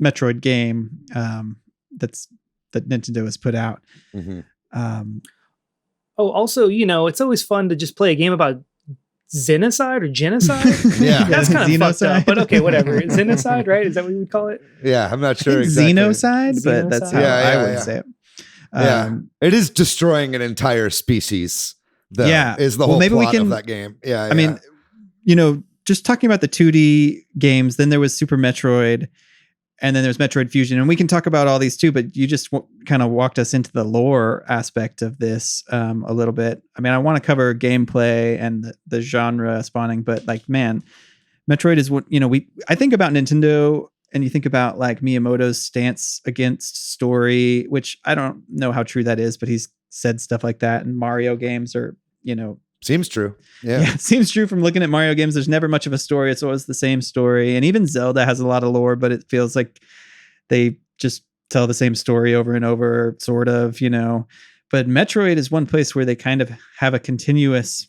Metroid game, that Nintendo has put out. Also, it's always fun to just play a game about Xenocide or genocide? Yeah. That's kind of fucked up. Xenocide. But okay, whatever. Xenocide, right? Is that what you would call it? Yeah, I'm not sure I think exactly. Xenocide, but that's how Xenocide. I would say it. Yeah, it is destroying an entire species. Though, Yeah. is the Well, whole maybe we plot can- of that game. Yeah, I mean, just talking about the 2D games, then there was Super Metroid, and then there's Metroid Fusion, and we can talk about all these too, but you just kind of walked us into the lore aspect of this a little bit. I mean, I want to cover gameplay and the genre spawning, but like, man, Metroid is what, I think about Nintendo, and you think about like Miyamoto's stance against story, which I don't know how true that is, but he's said stuff like that, and Mario games are, seems true. yeah, it seems true from looking at Mario games. There's never much of a story. It's always the same story. And even Zelda has a lot of lore, but it feels like they just tell the same story over and over, sort of, But Metroid is one place where they kind of have a continuous,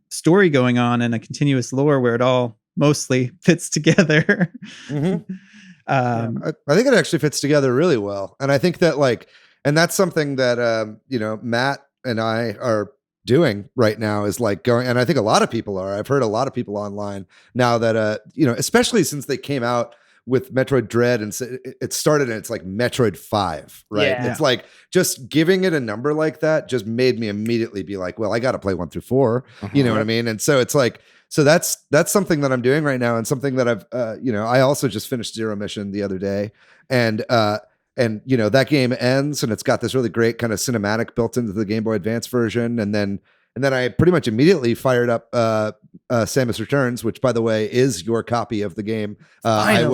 story going on and a continuous lore where it all mostly fits together. Mm-hmm. I think it actually fits together really well. And I think that and that's something that, Matt and I are doing right now is like going, and I think a lot of people are. I've heard a lot of people online now that, especially since they came out with Metroid Dread and it started and it's like Metroid 5, right? Yeah. It's like just giving it a number like that just made me immediately be like, well, I got to play 1 through 4. You know what I mean? And so it's like, so that's something that I'm doing right now, and something that I've, I also just finished Zero Mission the other day, and that game ends, and it's got this really great kind of cinematic built into the Game Boy Advance version, and then I pretty much immediately fired up Samus Returns, which, by the way, is your copy of the game. I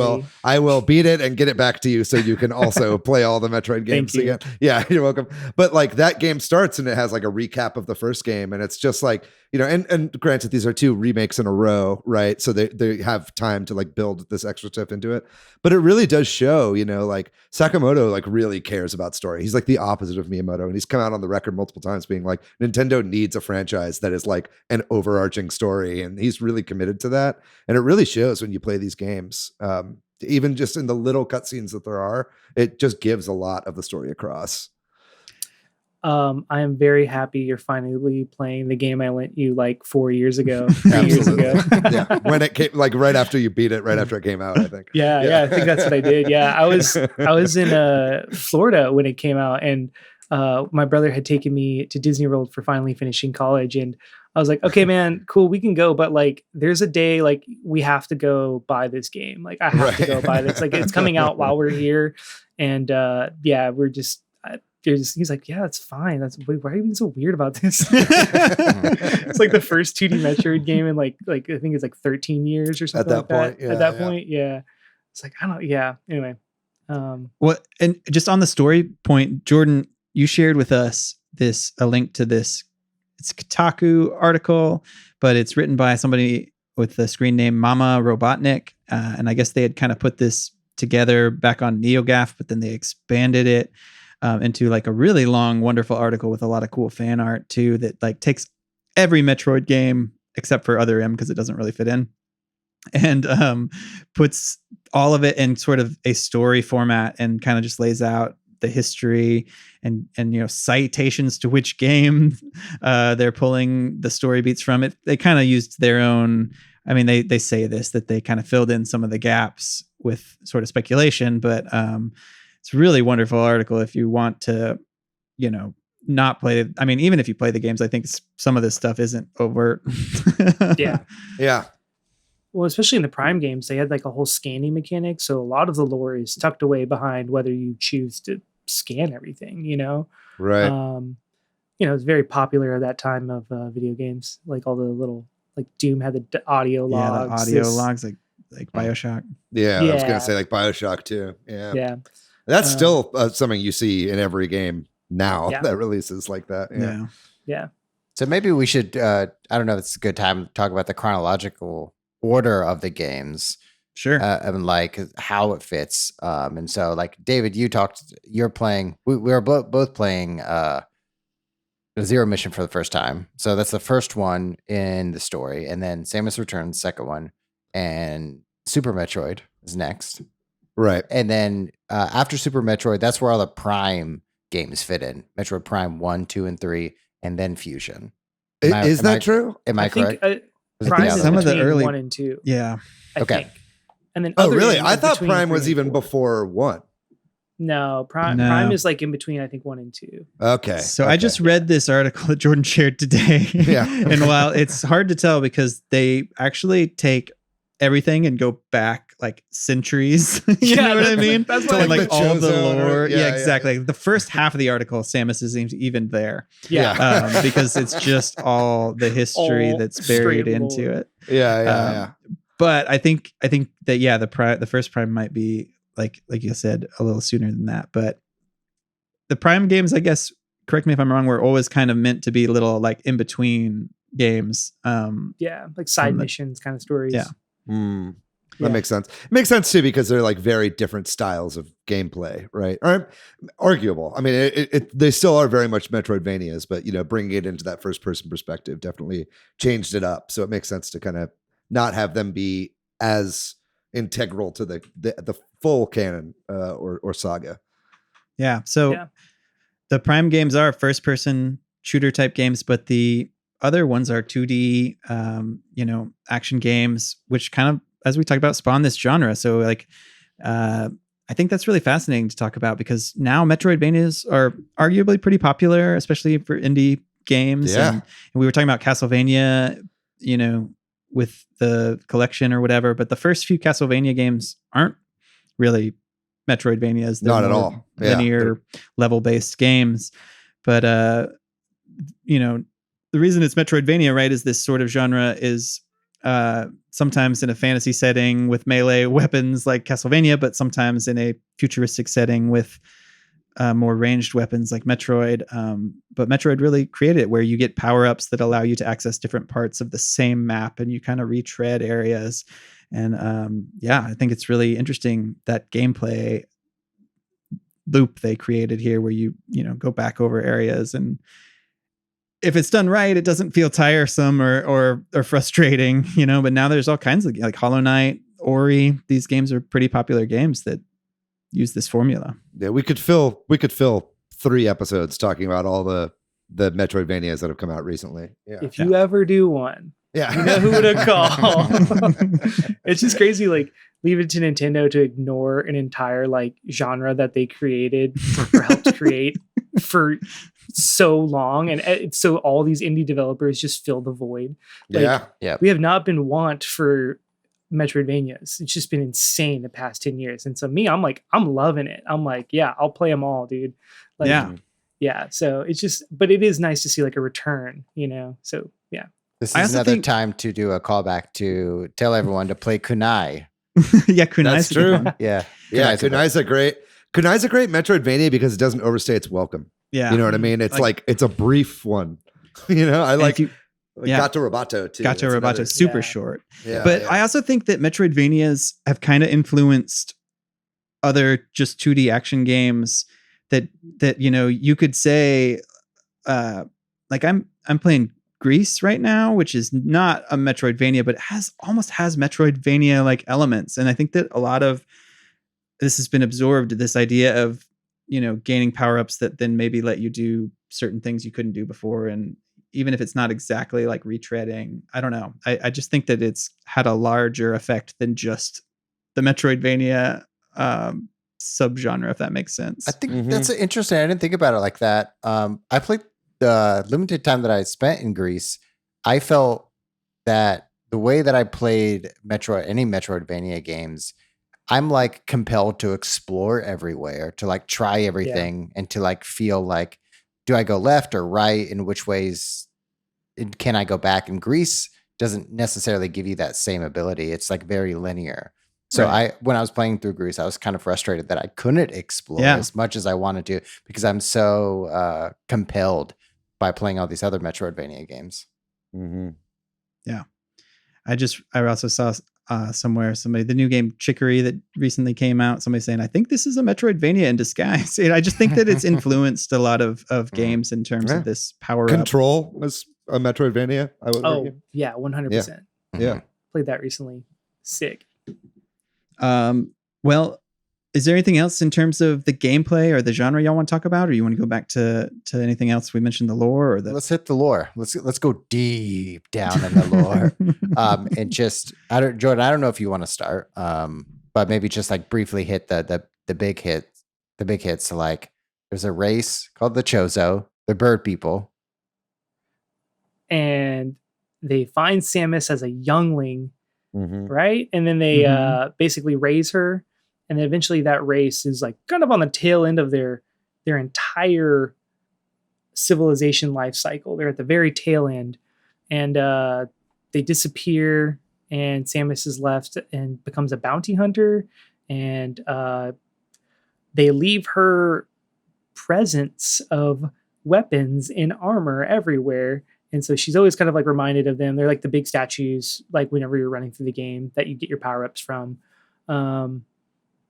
will beat it and get it back to you so you can also play all the Metroid games again. Yeah, you're welcome. But like that game starts and it has like a recap of the first game, and it's just like, and granted, these are 2 remakes in a row, right? So they have time to like build this extra stuff into it. But it really does show, like Sakamoto like really cares about story. He's like the opposite of Miyamoto, and he's come out on the record multiple times being like, Nintendo needs a franchise that is like an overarching story, and he's really committed to that. And it really shows when you play these games. Even just in the little cutscenes that there are, it just gives a lot of the story across. I am very happy you're finally playing the game I lent you like 4 years ago, 3 years ago. Yeah, when it came, like right after you beat it, right after it came out, I think. Yeah, I think that's what I did. Yeah, I was in Florida when it came out, and my brother had taken me to Disney World for finally finishing college, and I was like, okay, man, cool, we can go, but like, there's a day like we have to go buy this game. Like, I have to go buy this. Like, it's coming out while we're here, and we're just. He's like, yeah, it's fine. Why are you being so weird about this? It's like the first 2D Metroid game in like I think it's like 13 years or something. At that point, yeah. It's like, I don't. Yeah. Anyway. Well, and just on the story point, Jordan, you shared with us a link to this. It's a Kotaku article, but it's written by somebody with the screen name Mama Robotnik, and I guess they had kind of put this together back on NeoGAF, but then they expanded it into like a really long, wonderful article with a lot of cool fan art too, that like takes every Metroid game except for Other M because it doesn't really fit in, and puts all of it in sort of a story format and kind of just lays out the history and citations to which game they're pulling the story beats from. It they kind of used their own, I mean, they say this, that they kind of filled in some of the gaps with sort of speculation, but it's a really wonderful article if you want to, not play. I mean, even if you play the games, I think some of this stuff isn't overt. Yeah. Yeah. Well, especially in the Prime games, they had like a whole scanning mechanic. So a lot of the lore is tucked away behind whether you choose to scan everything, Right. It's very popular at that time of video games. Like all the little, like Doom had the audio logs. Yeah, the audio logs, like BioShock. Yeah, I was going to say like BioShock too. Yeah. Yeah. That's still something you see in every game now that releases like that. Yeah. Yeah. So maybe we should, I don't know if it's a good time to talk about the chronological order of the games. Sure. And like how it fits. And so like David, you're playing, we were both playing Zero Mission for the first time. So that's the first one in the story. And then Samus Returns, second one. And Super Metroid is next. Right. And then after Super Metroid, that's where all the Prime games fit in. Metroid Prime 1, 2, and 3. and then Fusion. Is that true? Am I correct? Prime is Some of the between early 1 and 2. Yeah. I think. And then Oh, other really? games I are thought between Prime 3 was and even 4. before 1. No, Prime is like in between, I think, 1 and 2. Okay. So I just read this article that Jordan shared today. Yeah. And while it's hard to tell because they actually take everything and go back like centuries. You know what I mean? That's To, what like, like the all the Chozo lore. or- Yeah, exactly. The first half of the article, Samus isn't even there. Yeah. Because it's just all the history All that's buried straight into lore. it. Yeah. But I think that the first Prime might be like you said a little sooner than that. But the Prime games, I guess, correct me if I'm wrong, were always kind of meant to be little like in between games. Like side missions kind of stories. Yeah. That makes sense. It makes sense too because they're like very different styles of gameplay, right? Or arguable. I mean, they still are very much Metroidvanias, but bringing it into that first person perspective definitely changed it up. So it makes sense to kind of not have them be as integral to the full canon or saga. Yeah. So the Prime games are first person shooter type games, but the other ones are 2D, action games, which kind of, as we talked about, spawn this genre. So like, I think that's really fascinating to talk about because now Metroidvanias are arguably pretty popular, especially for indie games. Yeah. And we were talking about Castlevania, with the collection or whatever, but the first few Castlevania games aren't really Metroidvanias. They're Not at all. Linear level based games. But, the reason it's Metroidvania, right, is this sort of genre is sometimes in a fantasy setting with melee weapons like Castlevania, but sometimes in a futuristic setting with more ranged weapons like Metroid. But Metroid really created it where you get power-ups that allow you to access different parts of the same map and you kind of retread areas. And I think it's really interesting that gameplay loop they created here where you go back over areas, and if it's done right, it doesn't feel tiresome or frustrating, but now there's all kinds of like Hollow Knight, Ori. These games are pretty popular games that use this formula. Yeah, we could fill 3 episodes talking about all the Metroidvanias that have come out recently. Yeah. If you ever do one, you know who to call. It's just crazy, like leave it to Nintendo to ignore an entire like genre that they created or helped create for so long, and so all these indie developers just fill the void. Like, we have not been want for Metroidvanias. It's just been insane the past 10 years. And so I'm loving it. I'm like, I'll play them all, dude. Like, so it's just, but it is nice to see like a return, so this is another time to do a callback to tell everyone to play Kunai. Kunai's that's true. Kunai's a great Metroidvania because it doesn't overstay its welcome. Yeah. You know what I mean? It's like it's a brief one. I like Gato Roboto too. Gato Roboto, super short. Yeah, but I also think that Metroidvanias have kind of influenced other just 2D action games that you could say like I'm playing Grease right now, which is not a Metroidvania, but it almost has Metroidvania like elements. And I think that a lot of this has been absorbed, this idea of gaining power-ups that then maybe let you do certain things you couldn't do before. And even if it's not exactly like retreading, I don't know. I just think that it's had a larger effect than just the Metroidvania subgenre, if that makes sense. I think that's interesting. I didn't think about it like that. I played the limited time that I spent in Greece. I felt that the way that I played any Metroidvania games, I'm like compelled to explore everywhere, to like try everything and to like feel like, do I go left or right? In which ways can I go back? And Greece doesn't necessarily give you that same ability. It's like very linear. So when I was playing through Greece, I was kind of frustrated that I couldn't explore as much as I wanted to because I'm so compelled by playing all these other Metroidvania games. Yeah. I also saw somewhere the new game Chicory that recently came out, somebody saying, I think this is a Metroidvania in disguise. And I just think that it's influenced a lot of games in terms of this power Control was a Metroidvania. I would argue. 100%. Yeah. Played that recently. Sick. Well, Is there anything else in terms of the gameplay or the genre y'all want to talk about, or you want to go back to anything else? We mentioned the lore, or let's hit the lore. Let's go deep down in the lore. And just Jordan, I don't know if you want to start, but maybe just like briefly hit the big hits. The big hits. So like there's a race called the Chozo, the bird people, and they find Samus as a youngling, right? And then they basically raise her. And then eventually that race is like kind of on the tail end of their entire civilization life cycle. They're at the very tail end, and they disappear, and Samus is left and becomes a bounty hunter, and they leave her presence of weapons and armor everywhere. And so she's always kind of like reminded of them. They're like the big statues, like whenever you're running through the game that you get your power-ups from.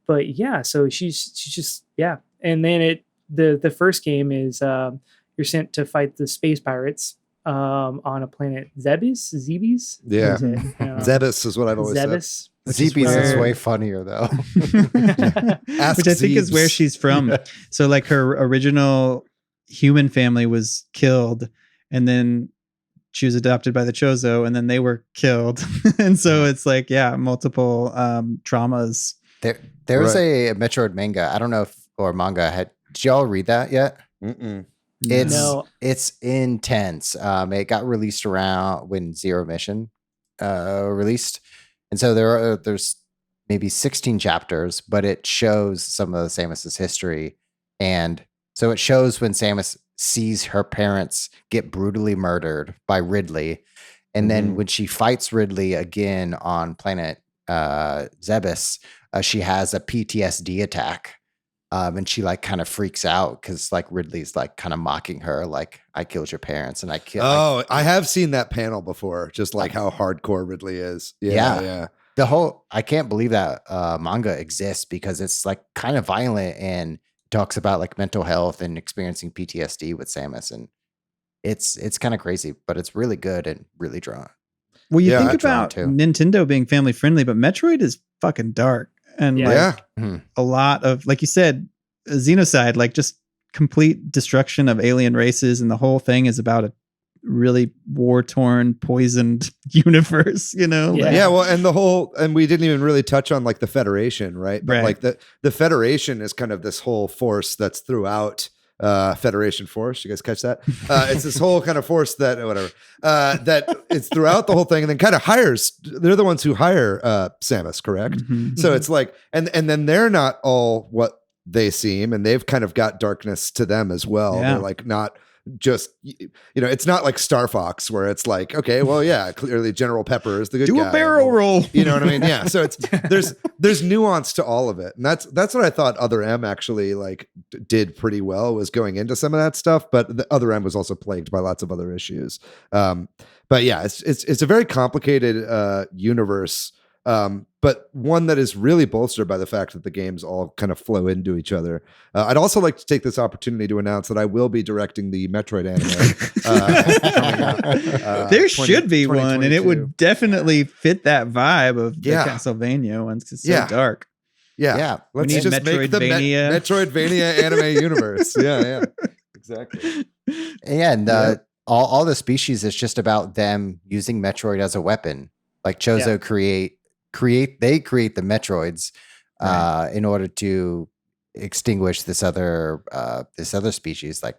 But yeah, so she's just, yeah. And then the first game is you're sent to fight the space pirates on a planet Zebes. Yeah. Zebes is what I've always said. Zebes is way funnier though. Which I think is where she's from. So like her original human family was killed, and then she was adopted by the Chozo, and then they were killed. And so it's like, yeah, multiple traumas. There's a Metroid manga. I don't know or manga. Did y'all read that yet? It's intense. It got released around when Zero Mission released, and so there's maybe 16 chapters, but it shows some of Samus's history, and so it shows when Samus sees her parents get brutally murdered by Ridley, and then when she fights Ridley again on planet Zebes, she has a PTSD attack, and she like kind of freaks out because like Ridley's like kind of mocking her, like I killed your parents and I killed. Oh, I have seen that panel before, just like how hardcore Ridley is. Yeah. The whole I can't believe that manga exists because it's like kind of violent and talks about like mental health and experiencing PTSD with Samus, and it's kind of crazy, but it's really good and really drawn. Well, you think about Nintendo being family friendly, but Metroid is fucking dark. And a lot of, like you said, Xenocide, like just complete destruction of alien races. And the whole thing is about a really war-torn, poisoned universe, you know? Yeah. Well, and we didn't even really touch on like the Federation, right? But like the Federation is kind of this whole force that's throughout Federation Force. You guys catch that? It's this whole kind of force that it's throughout the whole thing, and then kind of hires. They're the ones who hire Samus, correct? So it's like, and then they're not all what they seem, and they've kind of got darkness to them as well. They're like not just, it's not like Star Fox where it's like, okay, well, yeah, clearly General Pepper is the good guy. Do a barrel roll. You know what I mean? Yeah. So it's there's nuance to all of it, and that's what I thought Other M actually like did pretty well, was going into some of that stuff. But the Other M was also plagued by lots of other issues. But yeah, it's a very complicated universe. But one that is really bolstered by the fact that the games all kind of flow into each other. I'd also like to take this opportunity to announce that I will be directing the Metroid anime. There should be one, and it would definitely fit that vibe of the Castlevania ones, because it's so dark. Yeah. Let's just make the Metroidvania anime universe. Yeah. Exactly. And all the species is just about them using Metroid as a weapon. Like Chozo create the Metroids in order to extinguish this other species, like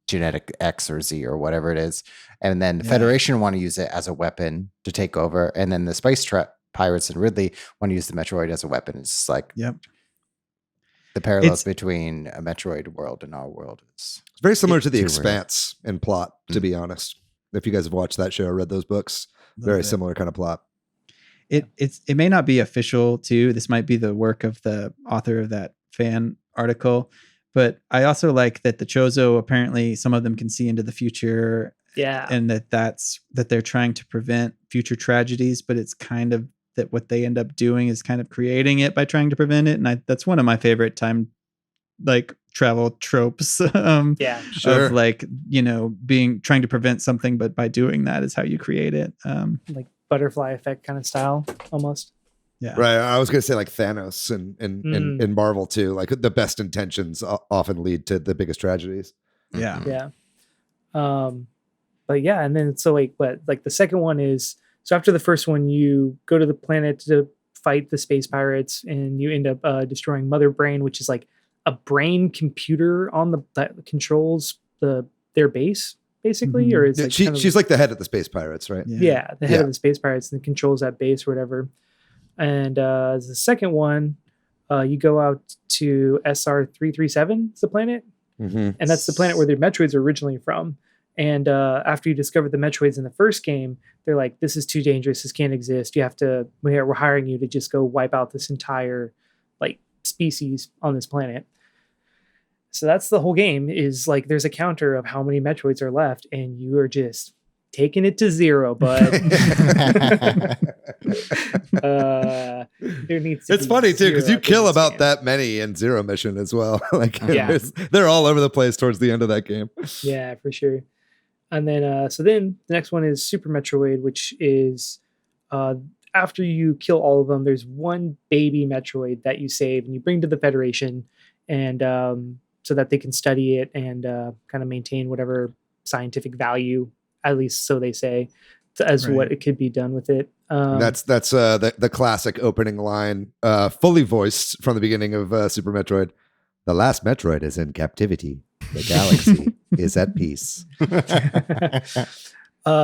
genetic X or Z or whatever it is, and then the Federation want to use it as a weapon to take over, and then the space pirates and Ridley want to use the Metroid as a weapon. It's just like the parallels between a Metroid world and our world is very similar to The Expanse in plot, to be honest. If you guys have watched that show or read those books, very similar kind of plot. It may not be official too. This might be the work of the author of that fan article, but I also like that the Chozo, apparently some of them can see into the future. Yeah. And that they're trying to prevent future tragedies, but it's kind of that what they end up doing is kind of creating it by trying to prevent it. And that's one of my favorite time like travel tropes. Of like, trying to prevent something, but by doing that is how you create it. Like butterfly effect kind of style almost. Yeah. Right. I was going to say like Thanos in Marvel too. Like the best intentions often lead to the biggest tragedies. Yeah. Yeah. But yeah, and then so like the second one is, so after the first one, you go to the planet to fight the space pirates, and you end up destroying Mother Brain, which is like a brain computer on that controls their base, basically, or it's she's like the head of the space pirates, right? Yeah, the head of the space pirates and controls that base or whatever. And the second one, you go out to SR337, it's the planet, and that's the planet where the Metroids are originally from. And after you discover the Metroids in the first game, they're like, this is too dangerous. This can't exist. We're hiring you to just go wipe out this entire like species on this planet. So that's the whole game, is like there's a counter of how many Metroids are left, and you are just taking it to zero, but there needs to it's funny too, because you kill about that many in Zero Mission as well. Like they're all over the place towards the end of that game. Yeah, for sure. And then so then the next one is Super Metroid, which is after you kill all of them, there's one baby Metroid that you save and you bring to the Federation, and so that they can study it and kind of maintain whatever scientific value, at least so they say, as what it could be done with it. That's the classic opening line, fully voiced from the beginning of Super Metroid. The last Metroid is in captivity. The galaxy is at peace.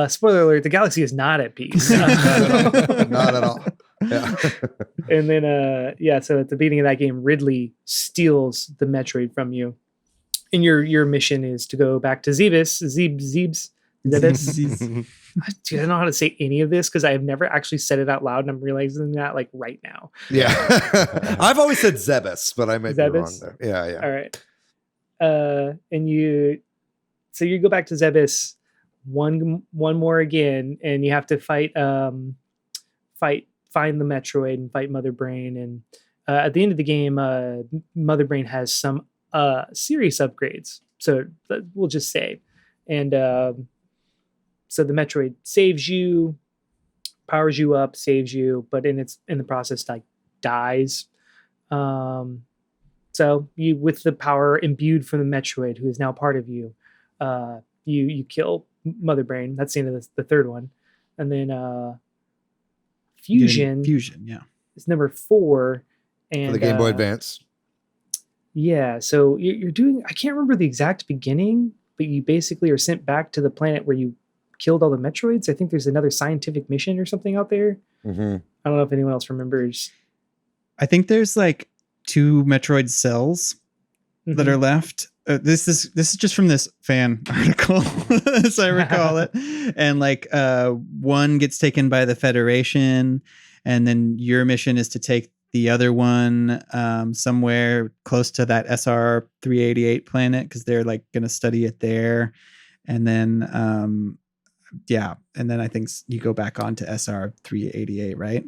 Spoiler alert, the galaxy is not at peace. Not at all. Yeah. And then so at the beginning of that game, Ridley steals the Metroid from you. And your mission is to go back to Zebes. Zebes. Dude, I don't know how to say any of this because I have never actually said it out loud, and I'm realizing that like right now. Yeah. I've always said Zebes, but I might be wrong there. Yeah. All right. And you go back to Zebes one more again, and you have to find the Metroid and fight Mother Brain. And at the end of the game, Mother Brain has some serious upgrades. So we'll just say, and so the Metroid saves you, powers you up, saves you, but in the process like dies. So you, with the power imbued from the Metroid, who is now part of you, you kill Mother Brain. That's the end of the third one. And then Fusion, yeah, is number 4. And for the Game Boy Advance. Yeah, so you're doing, I can't remember the exact beginning, but you basically are sent back to the planet where you killed all the Metroids. I think there's another scientific mission or something out there. I don't know if anyone else remembers. I think there's like 2 Metroid cells that are left. This is just from this fan article, as I recall it. And like one gets taken by the Federation, and then your mission is to take the other one somewhere close to that SR388 planet, because they're like going to study it there. And then and then I think you go back on to SR388, right?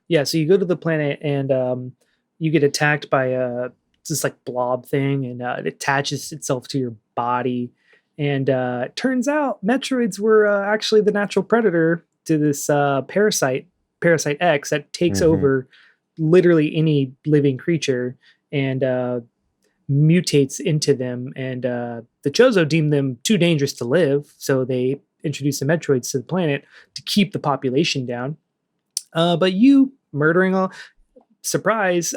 Yeah, so you go to the planet, and you get attacked by this like blob thing, and it attaches itself to your body. And it turns out Metroids were actually the natural predator to this Parasite X that takes over literally any living creature and mutates into them. And the Chozo deemed them too dangerous to live, so they introduced the Metroids to the planet to keep the population down. But you murdering all... surprise,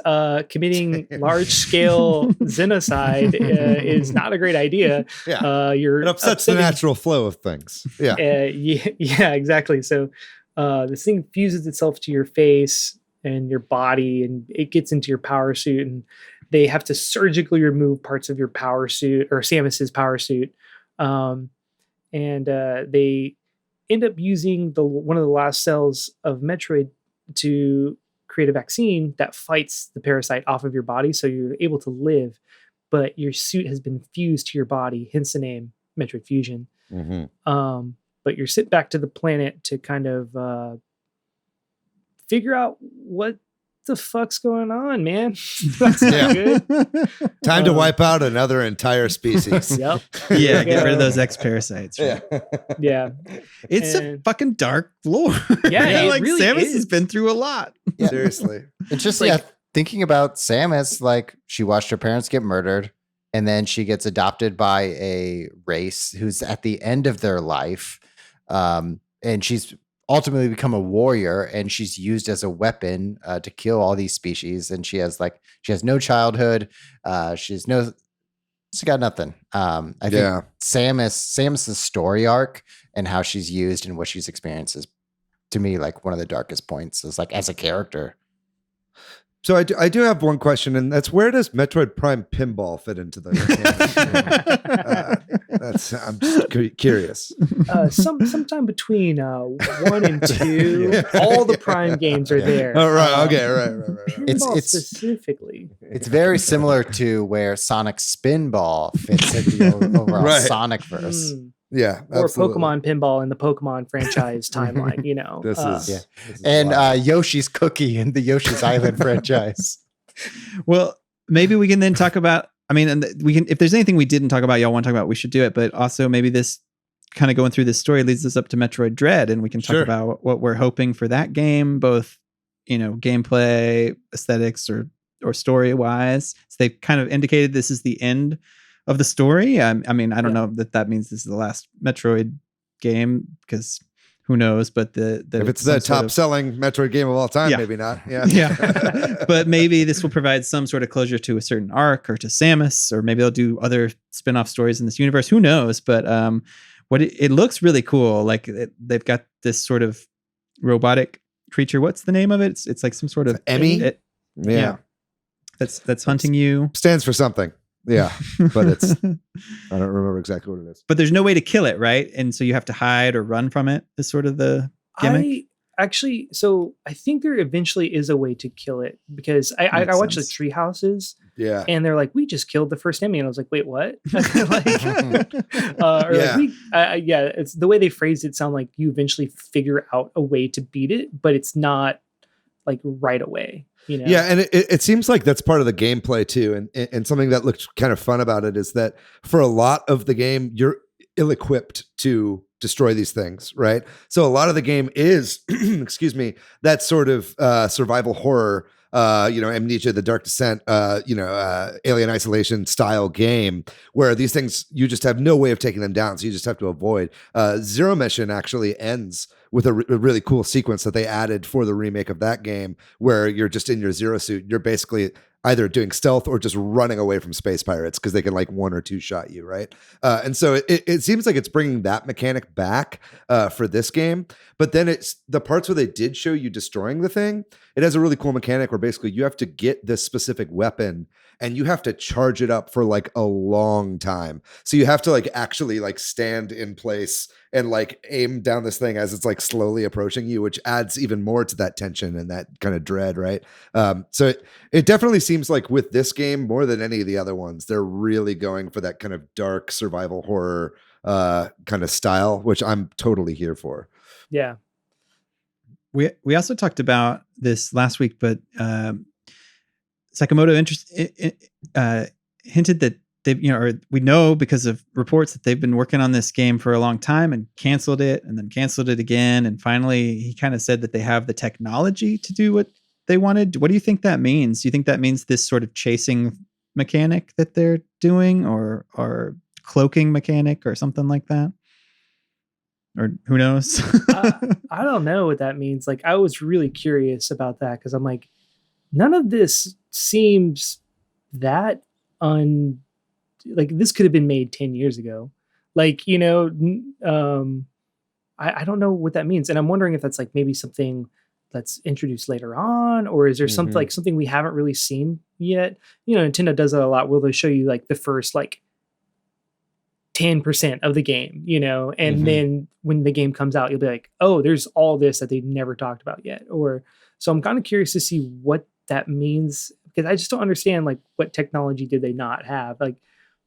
committing large-scale genocide is not a great idea. Yeah, it upsets the natural flow of things. Yeah, yeah, exactly. So this thing fuses itself to your face and your body, and it gets into your power suit, and they have to surgically remove parts of your power suit, or Samus's power suit, and they end up using one of the last cells of Metroid to create a vaccine that fights the parasite off of your body, so you're able to live, but your suit has been fused to your body, hence the name Metroid Fusion. But you're sent back to the planet to kind of figure out what the fuck's going on, man? That's not good. Time to wipe out another entire species. Yep. Yeah, get rid of those X parasites. Right? Yeah. It's a fucking dark lore. Yeah, it like really Samus is. has been through a lot. Yeah. Seriously. It's just Like- thinking about Samus, like she watched her parents get murdered, and then she gets adopted by a race who's at the end of their life, and she's ultimately become a warrior, and she's used as a weapon to kill all these species. And she has no childhood. She's got nothing. I think Samus's story arc and how she's used and what she's experienced is, to me, like one of the darkest points is like as a character. So I do have one question, and that's where does Metroid Prime Pinball fit into the I'm just curious. Sometime between 1 and 2, all the Prime games are there. Oh, right. Okay. Right. Pinball It's specifically. It's very similar to where Sonic Spinball fits in the overall Right. Sonic verse. Yeah. Or absolutely. Pokemon Pinball in the Pokemon franchise timeline, you know. This is Yeah. this is And wild. Yoshi's Cookie in the Yoshi's Island franchise. Well, maybe we can then talk about. I mean, and we can. If there's anything we didn't talk about, y'all want to talk about, we should do it. But also, maybe this kind of going through this story leads us up to Metroid Dread, and we can talk Sure. about what we're hoping for that game, both gameplay, aesthetics, or story wise. So they've kind of indicated this is the end of the story. I mean, I don't know that means this is the last Metroid game, because who knows? But if it's the top selling Metroid game of all time, Yeah. maybe not. Yeah. yeah, but maybe this will provide some sort of closure to a certain arc or to Samus, or maybe they'll do other spin-off stories in this universe. Who knows? But it looks really cool. Like they've got this sort of robotic creature. What's the name of it? It's like some sort of Emmy? Yeah. That's hunting you. Stands for something. Yeah. But I don't remember exactly what it is. But there's no way to kill it, right? And so you have to hide or run from it. Is sort of the gimmick. I think there eventually is a way to kill it, because I Makes watched the sense. tree houses, Yeah. and they're like, we just killed the first enemy, and I was like, wait, what? It's the way they phrased it. Sound like you eventually figure out a way to beat it, but it's not like right away. You know? Yeah, and it seems like that's part of the gameplay too. And something that looked kind of fun about it is that for a lot of the game, you're ill-equipped to destroy these things, right? So a lot of the game is, excuse me, that sort of survival horror, Amnesia, The Dark Descent, Alien Isolation style game, where these things, you just have no way of taking them down, so you just have to avoid. Zero Mission actually ends with a really cool sequence that they added for the remake of that game, where you're just in your Zero suit. You're basically either doing stealth or just running away from space pirates, because they can like 1 or 2 shot you, right? And so it seems like it's bringing that mechanic back for this game. But then it's the parts where they did show you destroying the thing. It has a really cool mechanic where basically you have to get this specific weapon and you have to charge it up for like a long time. So you have to like actually like stand in place and like aim down this thing as it's like slowly approaching you, which adds even more to that tension and that kind of dread, right? So it definitely seems like with this game, more than any of the other ones, they're really going for that kind of dark survival horror kind of style, which I'm totally here for. Yeah. We also talked about this last week, but Sakamoto hinted that they, or we know because of reports that they've been working on this game for a long time and canceled it and then canceled it again. And finally, he kind of said that they have the technology to do what they wanted. What do you think that means? Do you think that means this sort of chasing mechanic that they're doing, or cloaking mechanic or something like that? Or who knows? I don't know what that means. Like, I was really curious about that, because I'm like, none of this seems that like this could have been made 10 years ago. Like, I don't know what that means. And I'm wondering if that's like maybe something that's introduced later on, or is there something like something we haven't really seen yet? Nintendo does that a lot, where they'll show you like the first like 10% of the game, and then when the game comes out, you'll be like, oh, there's all this that they've never talked about yet. So I'm kind of curious to see what that means, because I just don't understand like what technology did they not have. Like,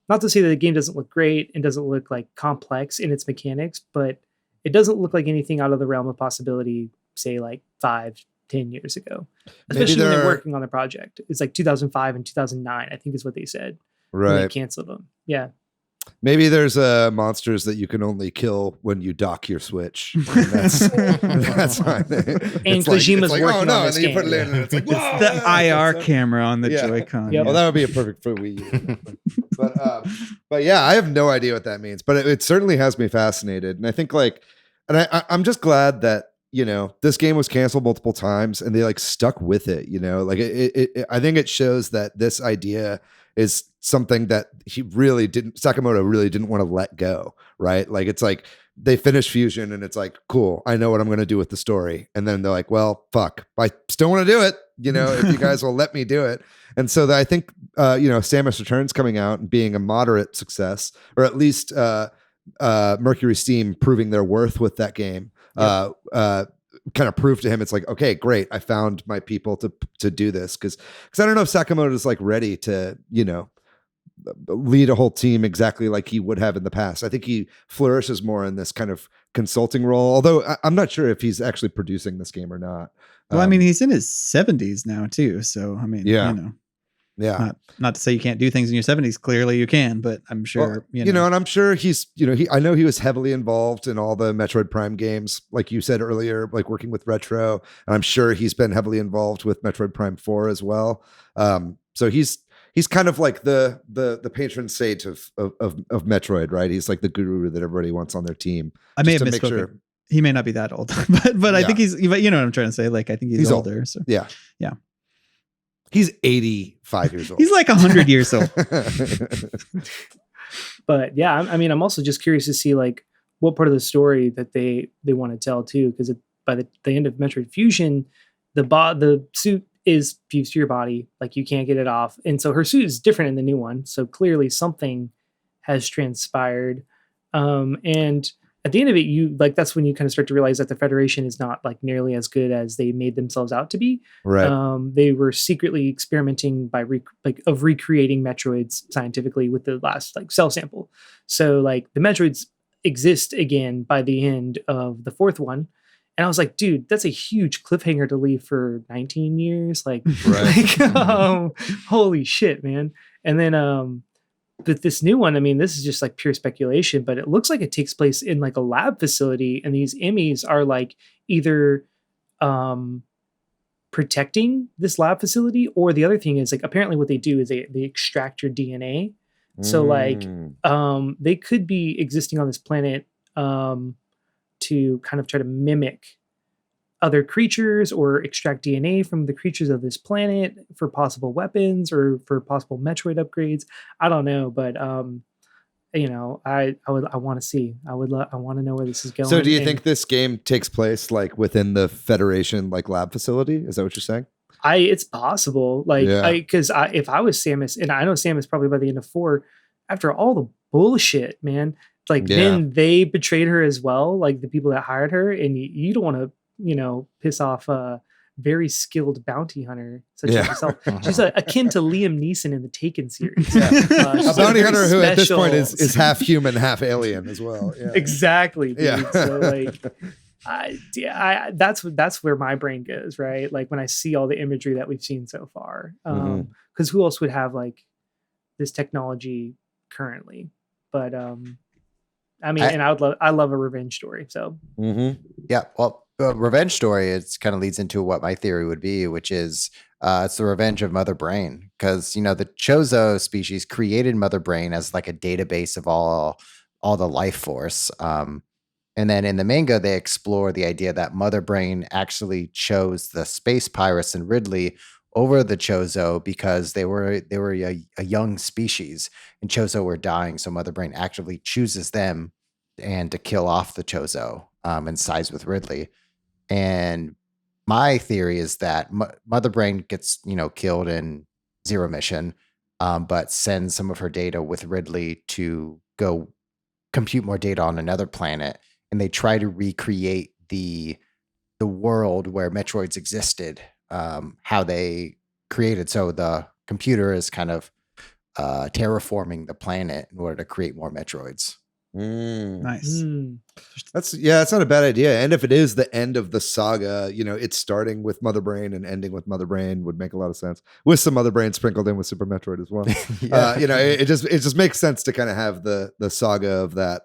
not to say that the game doesn't look great and doesn't look like complex in its mechanics, but it doesn't look like anything out of the realm of possibility, say like 5, 10 years ago, Maybe especially when they're they're- working on the project. It's like 2005 and 2009, I think is what they said. When they Right. canceled them. Yeah. Maybe there's monsters that you can only kill when you dock your Switch. And that's why And Kojima's working oh, no, on and this then you put game. it in and it's like, whoa, The IR it's- camera on the Yeah. Joy-Con. Yep. Well, that would be a perfect for Wii U. But yeah, I have no idea what that means, but it certainly has me fascinated. And I think I'm just glad that, this game was canceled multiple times and they like stuck with it, I think it shows that this idea is something that Sakamoto really didn't want to let go, right? Like, it's like they finished Fusion and it's like, cool, I know what I'm going to do with the story. And then they're like, well, fuck, I still want to do it, if you guys will let me do it. And so I think, Samus Returns coming out and being a moderate success, or at least Mercury Steam proving their worth with that game, kind of proved to him it's like, okay, great, I found my people to do this, because I don't know if Sakamoto is like ready to lead a whole team exactly like he would have in the past. I think he flourishes more in this kind of consulting role, although I'm not sure if he's actually producing this game or not. Well, I mean, he's in his 70s now too, so I mean, yeah. Not to say you can't do things in your 70s. Clearly you can, but I'm sure, and I'm sure he's, I know he was heavily involved in all the Metroid Prime games, like you said earlier, like working with Retro. And I'm sure he's been heavily involved with Metroid Prime 4 as well. So he's kind of like the patron saint of Metroid, right? He's like the guru that everybody wants on their team. I may have misspoken. He may not be that old, but I think you know what I'm trying to say? Like, I think he's older. So yeah. He's 85 years old. He's like 100 years old. But yeah, I mean, I'm also just curious to see like what part of the story that they want to tell too, because by the end of Metroid Fusion, the suit is fused to your body, like you can't get it off, and so her suit is different in the new one. So clearly something has transpired, and at the end of it, that's when you kind of start to realize that the Federation is not like nearly as good as they made themselves out to be. Right. They were secretly experimenting by recreating Metroids scientifically with the last like cell sample. So like the Metroids exist again by the end of the fourth one. And I was like, dude, that's a huge cliffhanger to leave for 19 years. Like, right. Holy shit, man. And then, but this new one, I mean, this is just like pure speculation, but it looks like it takes place in like a lab facility, and these Emmys are like either protecting this lab facility, or the other thing is like apparently what they do is they extract your DNA. So like they could be existing on this planet to kind of try to mimic other creatures or extract DNA from the creatures of this planet for possible weapons or for possible Metroid upgrades. I don't know, but I want to see. I want to know where this is going. So do you think this game takes place like within the Federation like lab facility? Is that what you're saying? It's possible. Like because if I was Samus, and I know Samus probably by the end of 4, after all the bullshit, man, like then they betrayed her as well, like the people that hired her, and you don't want to piss off a very skilled bounty hunter such as herself. She's akin to Liam Neeson in the Taken series. A bounty hunter who at this point is half human, half alien as well. Yeah. Exactly. Dude. Yeah. So like, that's where my brain goes, right? Like when I see all the imagery that we've seen so far, because who else would have like this technology currently? But I mean, and I love a revenge story. So yeah, well. Revenge story, it kind of leads into what my theory would be, which is it's the revenge of Mother Brain, because the Chozo species created Mother Brain as like a database of all the life force, and then in the manga they explore the idea that Mother Brain actually chose the space pirates and Ridley over the Chozo because they were a young species and Chozo were dying, so Mother Brain actively chooses them and to kill off the Chozo and sides with Ridley. And my theory is that Mother Brain gets, killed in Zero Mission, but sends some of her data with Ridley to go compute more data on another planet. And they try to recreate the world where Metroids existed, how they created. So the computer is kind of terraforming the planet in order to create more Metroids. Nice. That's not a bad idea. And if it is the end of the saga, it's starting with Mother Brain and ending with Mother Brain would make a lot of sense, with some Mother Brain sprinkled in with Super Metroid as well. It just makes sense to kind of have the saga of that,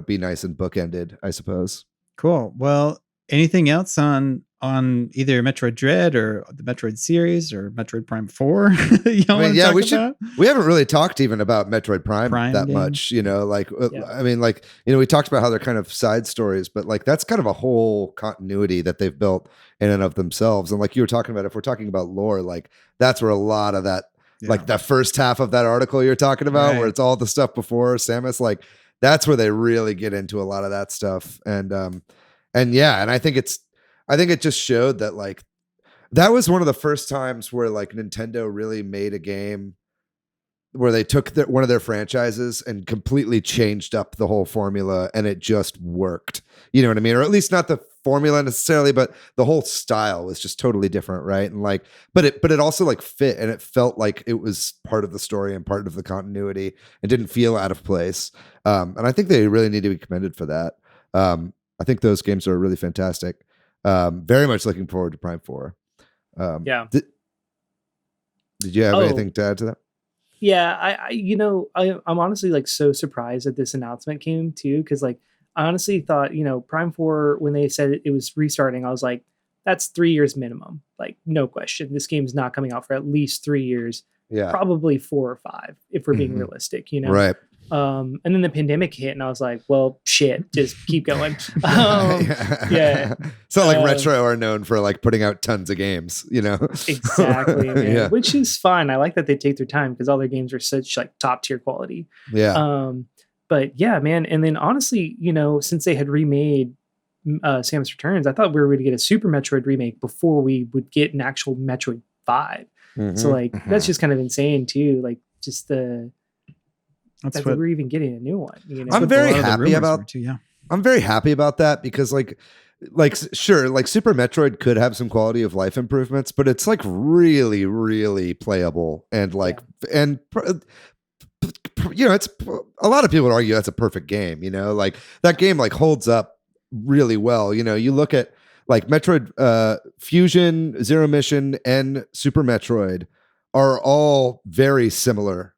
be nice and bookended, I suppose. Cool. Well, anything else on either Metroid Dread or the Metroid series or Metroid Prime 4? We haven't really talked even about Metroid Prime that game much, we talked about how they're kind of side stories, but like that's kind of a whole continuity that they've built in and of themselves. And like you were talking about, if we're talking about lore, like that's where a lot of that, like the first half of that article you're talking about, where it's all the stuff before Samus, like that's where they really get into a lot of that stuff. And I think it just showed that like that was one of the first times where like Nintendo really made a game where they took one of their franchises and completely changed up the whole formula, and it just worked. You know what I mean? Or at least not the formula necessarily, but the whole style was just totally different, right? And like, but it also like fit, and it felt like it was part of the story and part of the continuity, and didn't feel out of place. And I think they really need to be commended for that. I think those games are really fantastic. Very much looking forward to Prime 4. Did you have anything to add to that? Yeah, I'm honestly like so surprised that this announcement came too, because like I honestly thought, Prime 4, when they said it was restarting, I was like, that's 3 years minimum. Like, no question. This game's not coming out for at least 3 years. Yeah. Probably 4 or 5, if we're being realistic, Right. And then the pandemic hit, and I was like, well, shit, just keep going. Yeah. It's not like Retro are known for like putting out tons of games, Exactly, man. Yeah. Which is fine. I like that they take their time, because all their games are such like top tier quality. Yeah. But yeah, man. And then honestly, since they had remade Samus Returns, I thought we were going to get a Super Metroid remake before we would get an actual Metroid 5. So like, that's just kind of insane too. Like just that we're even getting a new one. I'm very happy about. I'm very happy about that, because like sure, like Super Metroid could have some quality of life improvements, but it's like really, really playable, and like it's a lot of people would argue that's a perfect game. Like that game like holds up really well. You look at like Metroid Fusion, Zero Mission, and Super Metroid are all very similar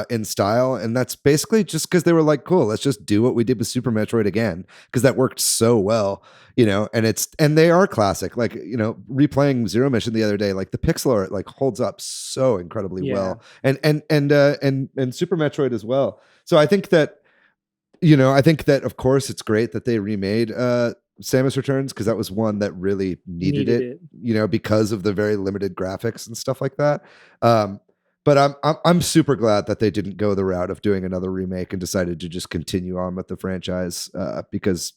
in style, and that's basically just because they were like, cool, let's just do what we did with Super Metroid again, because that worked so well, and they are classic. Like, replaying Zero Mission the other day, like the pixel art like holds up so incredibly well, and Super Metroid as well. So I think that of course it's great that they remade Samus Returns, because that was one that really needed it, because of the very limited graphics and stuff like that. But I'm super glad that they didn't go the route of doing another remake and decided to just continue on with the franchise, because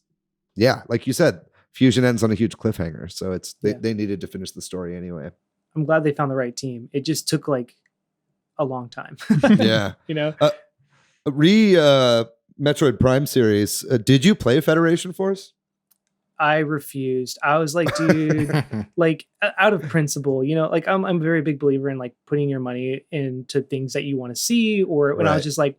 like you said, Fusion ends on a huge cliffhanger, so they needed to finish the story anyway. I'm glad they found the right team. It just took like a long time. Yeah. Metroid Prime series, did you play Federation Force? I refused. I was like, dude, like out of principle, like I'm a very big believer in like putting your money into things that you want to see, or when I was just like,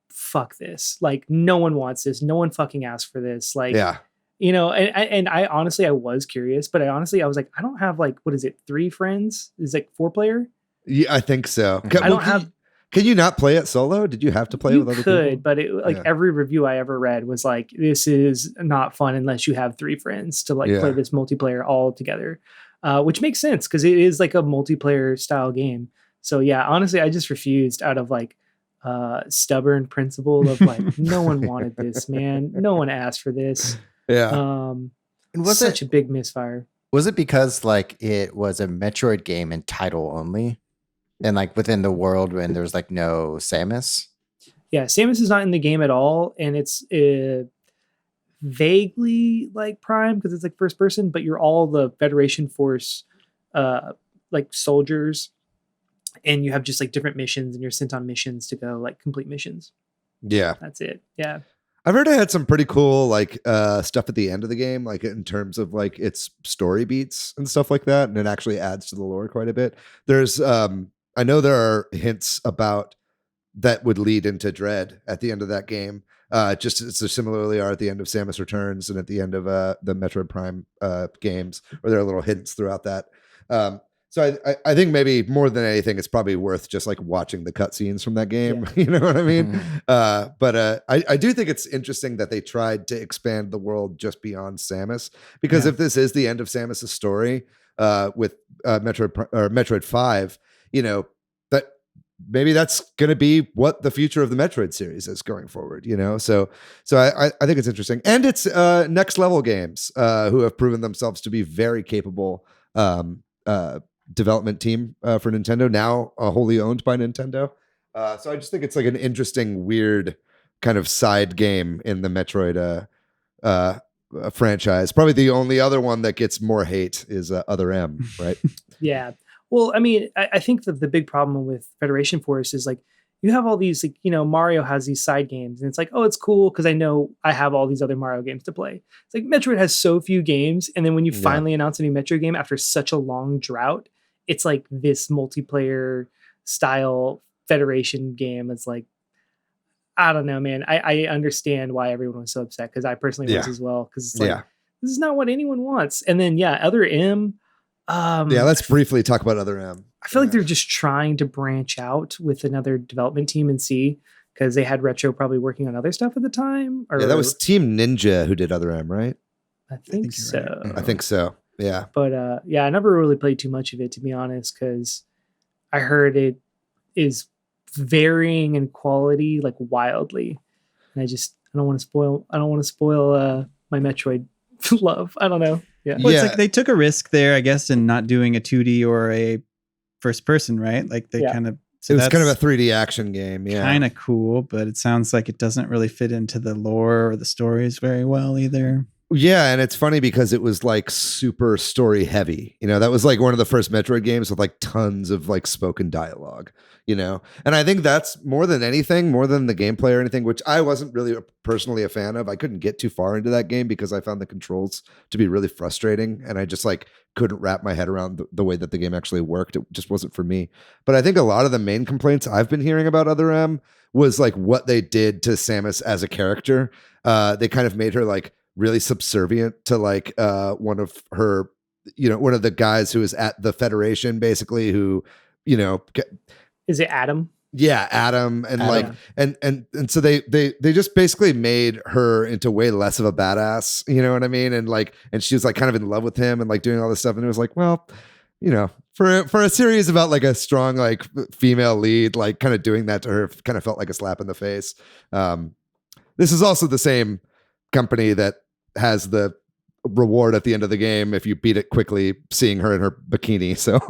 fuck this. Like no one wants this. No one fucking asked for this. Like, and I honestly, I was curious, but I was like, I don't have like, what is it? 3 friends? Is it 4-player? Yeah, I think so. I don't have. Can you not play it solo? Did you have to play with other people? You could, but every review I ever read was like, this is not fun unless you have 3 friends to like play this multiplayer all together, which makes sense because it is like a multiplayer style game. So yeah, honestly, I just refused out of like stubborn principle of like, no one wanted this, man. No one asked for this. Yeah. And was such a big misfire. Was it because like it was a Metroid game and title only? And like within the world when there's like no Samus? Yeah, Samus is not in the game at all. And it's vaguely like Prime because it's like first person, but you're all the Federation Force like soldiers. And you have just like different missions and you're sent on missions to go like complete missions. Yeah. That's it. Yeah. I've heard it had some pretty cool like stuff at the end of the game, like in terms of like its story beats and stuff like that. And it actually adds to the lore quite a bit. There's I know there are hints about that would lead into Dread at the end of that game. Just as they similarly are at the end of Samus Returns and at the end of the Metroid Prime games, where there are little hints throughout that. So I think maybe more than anything, it's probably worth just like watching the cutscenes from that game. Yeah. You know what I mean? Mhm. But I do think it's interesting that they tried to expand the world just beyond Samus, because if this is the end of Samus's story with Metroid 5, you know, that maybe that's going to be what the future of the Metroid series is going forward, you know? So I think it's interesting. And it's Next Level Games who have proven themselves to be very capable development team for Nintendo, now wholly owned by Nintendo. So I just think it's like an interesting, weird kind of side game in the Metroid franchise. Probably the only other one that gets more hate is Other M, right? Yeah. Well, I mean, I think that the big problem with Federation Force is like you have all these, like, you know, Mario has these side games and it's like, oh, it's cool because I know I have all these other Mario games to play. It's like Metroid has so few games. And then when you finally announce a new Metroid game after such a long drought, it's like this multiplayer style Federation game. It's like, I don't know, man. I understand why everyone was so upset, because I personally was as well. Because it's like, this is not what anyone wants. And then, Other M. Let's briefly talk about Other M. I feel like they're just trying to branch out with another development team and see, because they had Retro probably working on other stuff at the time. Or, that was Team Ninja who did Other M, right? I think so. Right. I think so. Yeah. But I never really played too much of it, to be honest, because I heard it is varying in quality like wildly, and I don't want to spoil my Metroid love. I don't know. Yeah. Well, it's like they took a risk there, I guess, in not doing a 2D or a first person, right? Like they kind of. So it was kind of a 3D action game. Yeah. Kind of cool, but it sounds like it doesn't really fit into the lore or the stories very well either. Yeah, and it's funny because it was like super story heavy. You know, that was like one of the first Metroid games with like tons of like spoken dialogue, you know? And I think that's more than anything, more than the gameplay or anything, which I wasn't really personally a fan of. I couldn't get too far into that game because I found the controls to be really frustrating. And I just like couldn't wrap my head around the way that the game actually worked. It just wasn't for me. But I think a lot of the main complaints I've been hearing about Other M was like what they did to Samus as a character. They kind of made her like really subservient to like one of her, you know, one of the guys who is at the Federation, basically, who, you know, is it Adam? Yeah, Adam. And like and so they just basically made her into way less of a badass, you know what I mean? And like, and she was like kind of in love with him and like doing all this stuff, and it was like, well, you know, for a series about like a strong like female lead, like kind of doing that to her kind of felt like a slap in the face. This is also the same company that has the reward at the end of the game if you beat it quickly, seeing her in her bikini. So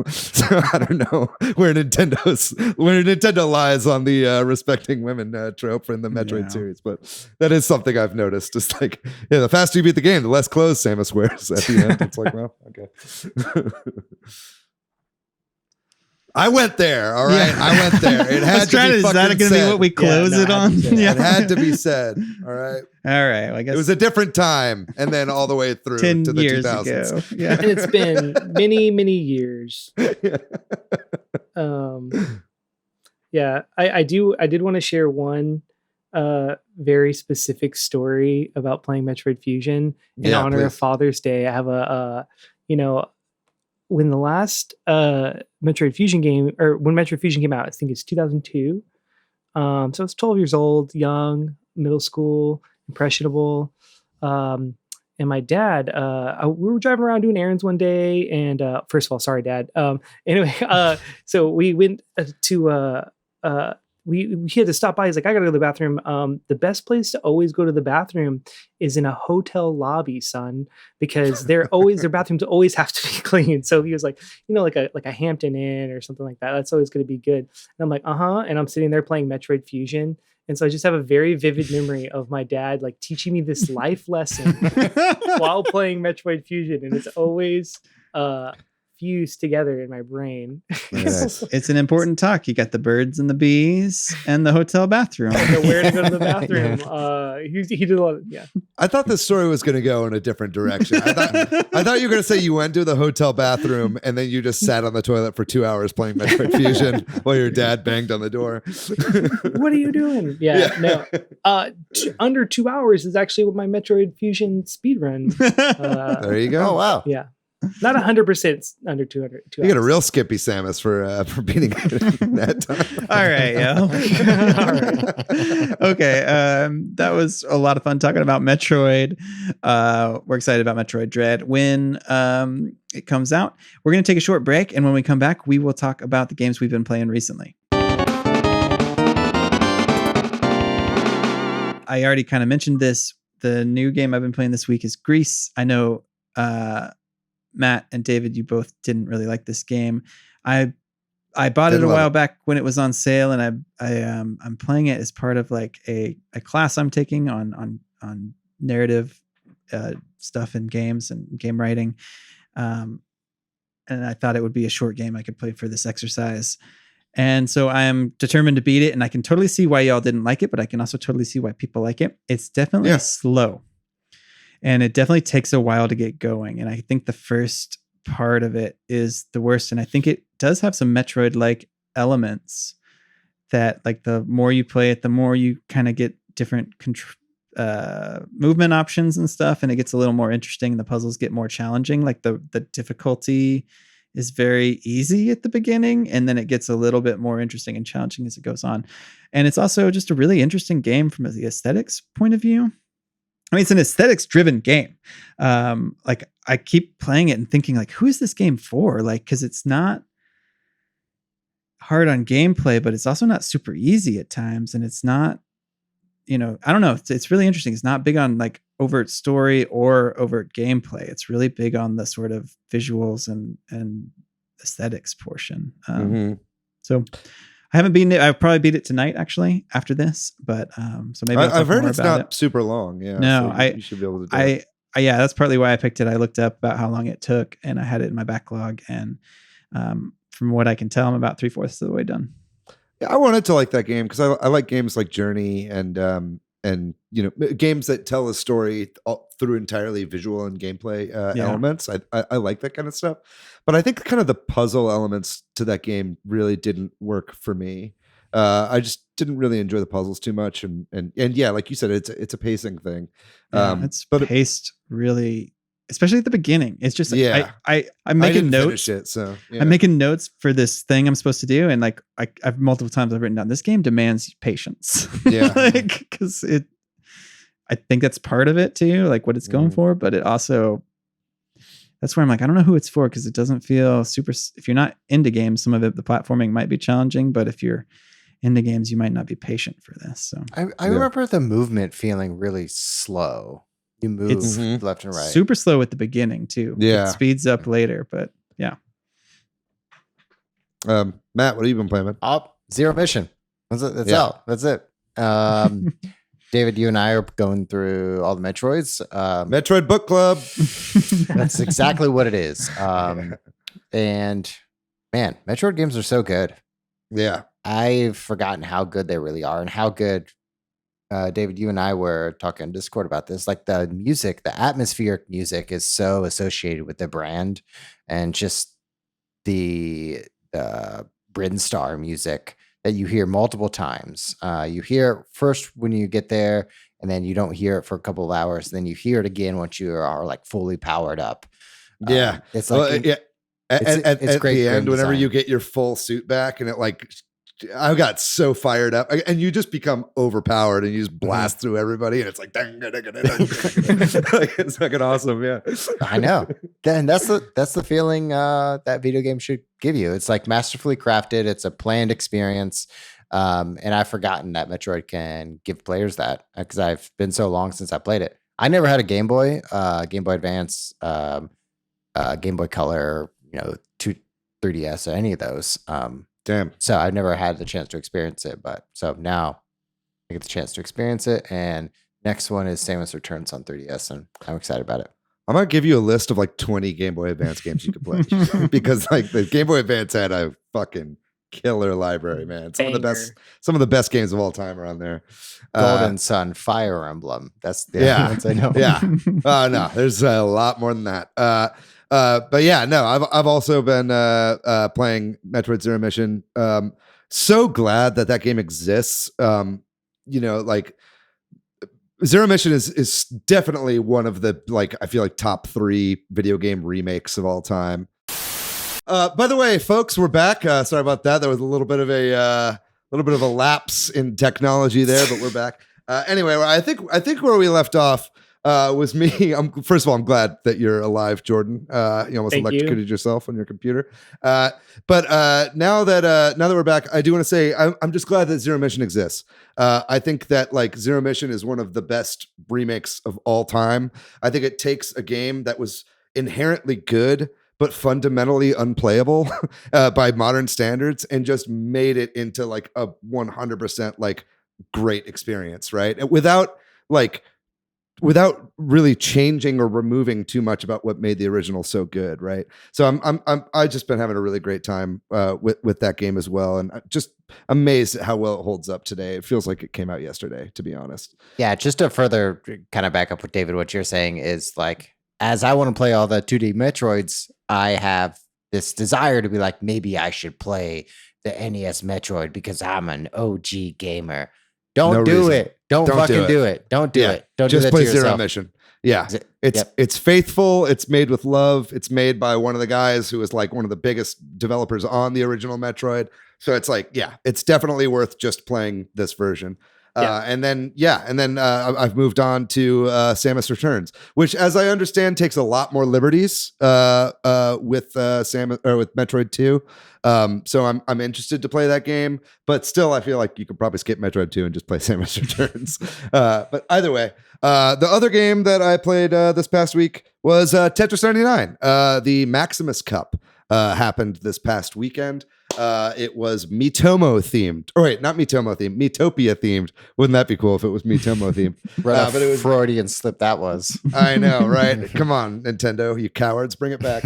I don't know where Nintendo lies on the respecting women trope in the Metroid series, but that is something I've noticed. Just like, the faster you beat the game, the less clothes Samus wears at the end. It's like, well, okay. I went there. All right. Yeah. I went there. It had to be is that going to be what we close it on? It had to be said. All right. All right. Well, I guess it was a different time, and then all the way through 10 to the years 2000s. Ago. Yeah. And it's been many, many years. I did want to share one very specific story about playing Metroid Fusion in honor of Father's Day. I have when the last Metroid Fusion game, or when Metroid Fusion came out, I think it's 2002. So it's 12 years old, young, middle school, impressionable. And my dad, we were driving around doing errands one day, and first of all, sorry, Dad. So we went to we had to stop by. He's like, I gotta go to the bathroom. The best place to always go to the bathroom is in a hotel lobby, son, because their bathrooms always have to be clean. So he was like, like a Hampton Inn or something like that. That's always going to be good. And I'm like, and I'm sitting there playing Metroid Fusion. And so I just have a very vivid memory of my dad like teaching me this life lesson while playing Metroid Fusion. And it's always fused together in my brain. Very nice. It's an important talk. You got the birds and the bees and the hotel bathroom. So where to go to the bathroom? He did a lot. Yeah. I thought the story was going to go in a different direction. I thought you were going to say you went to the hotel bathroom and then you just sat on the toilet for 2 hours playing Metroid Fusion while your dad banged on the door. What are you doing? Yeah. No. Under 2 hours is actually what my Metroid Fusion speedrun. There you go. Oh, wow. Yeah. Not 100% under 200. You get a real Skippy Samus for beating that time. All right, yo. Okay, that was a lot of fun talking about Metroid. We're excited about Metroid Dread when it comes out. We're going to take a short break, and when we come back, we will talk about the games we've been playing recently. I already kind of mentioned this. The new game I've been playing this week is Grease. I know Matt and David, you both didn't really like this game. I bought it a while back when it was on sale, and I'm playing it as part of like a class I'm taking on narrative stuff in games and game writing. And I thought it would be a short game I could play for this exercise. And so I am determined to beat it, and I can totally see why y'all didn't like it, but I can also totally see why people like it. It's definitely slow. And it definitely takes a while to get going. And I think the first part of it is the worst. And I think it does have some Metroid-like elements that, like, the more you play it, the more you kind of get different movement options and stuff. And it gets a little more interesting. The puzzles get more challenging. Like the difficulty is very easy at the beginning, and then it gets a little bit more interesting and challenging as it goes on. And it's also just a really interesting game from the aesthetics point of view. I mean, it's an aesthetics driven game. Like, I keep playing it and thinking, like, who is this game for? Like, because it's not hard on gameplay, but it's also not super easy at times. And it's not, I don't know. It's really interesting. It's not big on like overt story or overt gameplay. It's really big on the sort of visuals and aesthetics portion. So I haven't beaten it. I'll probably beat it tonight, actually, after this. But so maybe I've heard it's not super long. Yeah. No, so you should be able to do it. Yeah, that's partly why I picked it. I looked up about how long it took, and I had it in my backlog. And from what I can tell, I'm about 3/4 of the way done. Yeah, I wanted to like that game because I like games like Journey and games that tell a story through entirely visual and gameplay elements. I like that kind of stuff, but I think kind of the puzzle elements to that game really didn't work for me. I just didn't really enjoy the puzzles too much, and yeah, like you said, it's a pacing thing. It's paced really, especially at the beginning. It's just I'm making notes. I'm making notes for this thing I'm supposed to do, and like I've multiple times I've written down, this game demands patience. Yeah, because I think that's part of it too, like what it's going for, but it also, that's where I'm like, I don't know who it's for, because it doesn't feel super. If you're not into games, some of it, the platforming might be challenging, but if you're into games, you might not be patient for this. So I remember the movement feeling really slow. You move left and right. Super slow at the beginning too. Yeah. It speeds up later, but yeah. Matt, what have you been playing, man? Zero Mission. That's out. That's it. David, you and I are going through all the Metroids. Metroid Book Club. That's exactly what it is. And man, Metroid games are so good. Yeah. I've forgotten how good they really are, and how good David, you and I were talking on Discord about this. Like, the music, the atmospheric music is so associated with the brand, and just the Brinstar music that you hear multiple times. You hear it first when you get there, and then you don't hear it for a couple of hours. Then you hear it again once you are like fully powered up. Yeah. It's like, at great the end, whenever design. you get your full suit back, and it like, I got so fired up, and you just become overpowered, and you just blast through everybody, and it's like, it's fucking awesome. Yeah, I know. Then that's the feeling that video game should give you. It's like masterfully crafted. It's a planned experience. And I've forgotten that Metroid can give players that, because I've been so long since I played it. I never had a Game Boy Advance, Game Boy Color, 3DS, or any of those. Damn. So I've never had the chance to experience it, but so now I get the chance to experience it. And next one is Samus Returns on 3DS, and I'm excited about it. I'm gonna give you a list of like 20 Game Boy Advance games you could play because like the Game Boy Advance had a fucking killer library, man. Some of the best games of all time are on there. Golden Sun, Fire Emblem. That's the ones I know. Yeah. No, there's a lot more than that. But yeah, no, I've also been playing Metroid Zero Mission. So glad that game exists. Like Zero Mission is definitely one of the I feel like top 3 video game remakes of all time. By the way, folks, we're back. Sorry about that. There was a little bit of a lapse in technology there, but we're back. Anyway, I think where we left off was me. First of all, I'm glad that you're alive, Jordan. You almost electrocuted yourself on your computer. But now that we're back, I do want to say I'm just glad that Zero Mission exists. I think that Zero Mission is one of the best remakes of all time. I think it takes a game that was inherently good but fundamentally unplayable by modern standards and just made it into a 100% great experience, right? Without really changing or removing too much about what made the original so good, right? So I just been having a really great time with that game as well, and I'm just amazed at how well it holds up today. It feels like it came out yesterday, to be honest. Yeah, just to further kind of back up with David, what you're saying is as I want to play all the 2D Metroids, I have this desire to be maybe I should play the NES Metroid because I'm an OG gamer. Don't do it. Don't fucking do it. Don't do it. Don't just do that play to Zero yourself. Mission. Yeah, it's faithful. It's made with love. It's made by one of the guys who is one of the biggest developers on the original Metroid. So it's it's definitely worth just playing this version. And then I've moved on to Samus Returns, which, as I understand, takes a lot more liberties with Samus or with Metroid 2. So I'm interested to play that game, but still, I feel like you could probably skip Metroid 2 and just play Samus Returns. But either way, the other game that I played this past week was Tetris 99. The Maximus Cup happened this past weekend. It was Miitomo themed. Or wait, not Miitomo themed, Miitopia themed. Wouldn't that be cool if it was Miitomo themed? But it was Freudian slip that was. I know, right? Come on, Nintendo, you cowards, bring it back.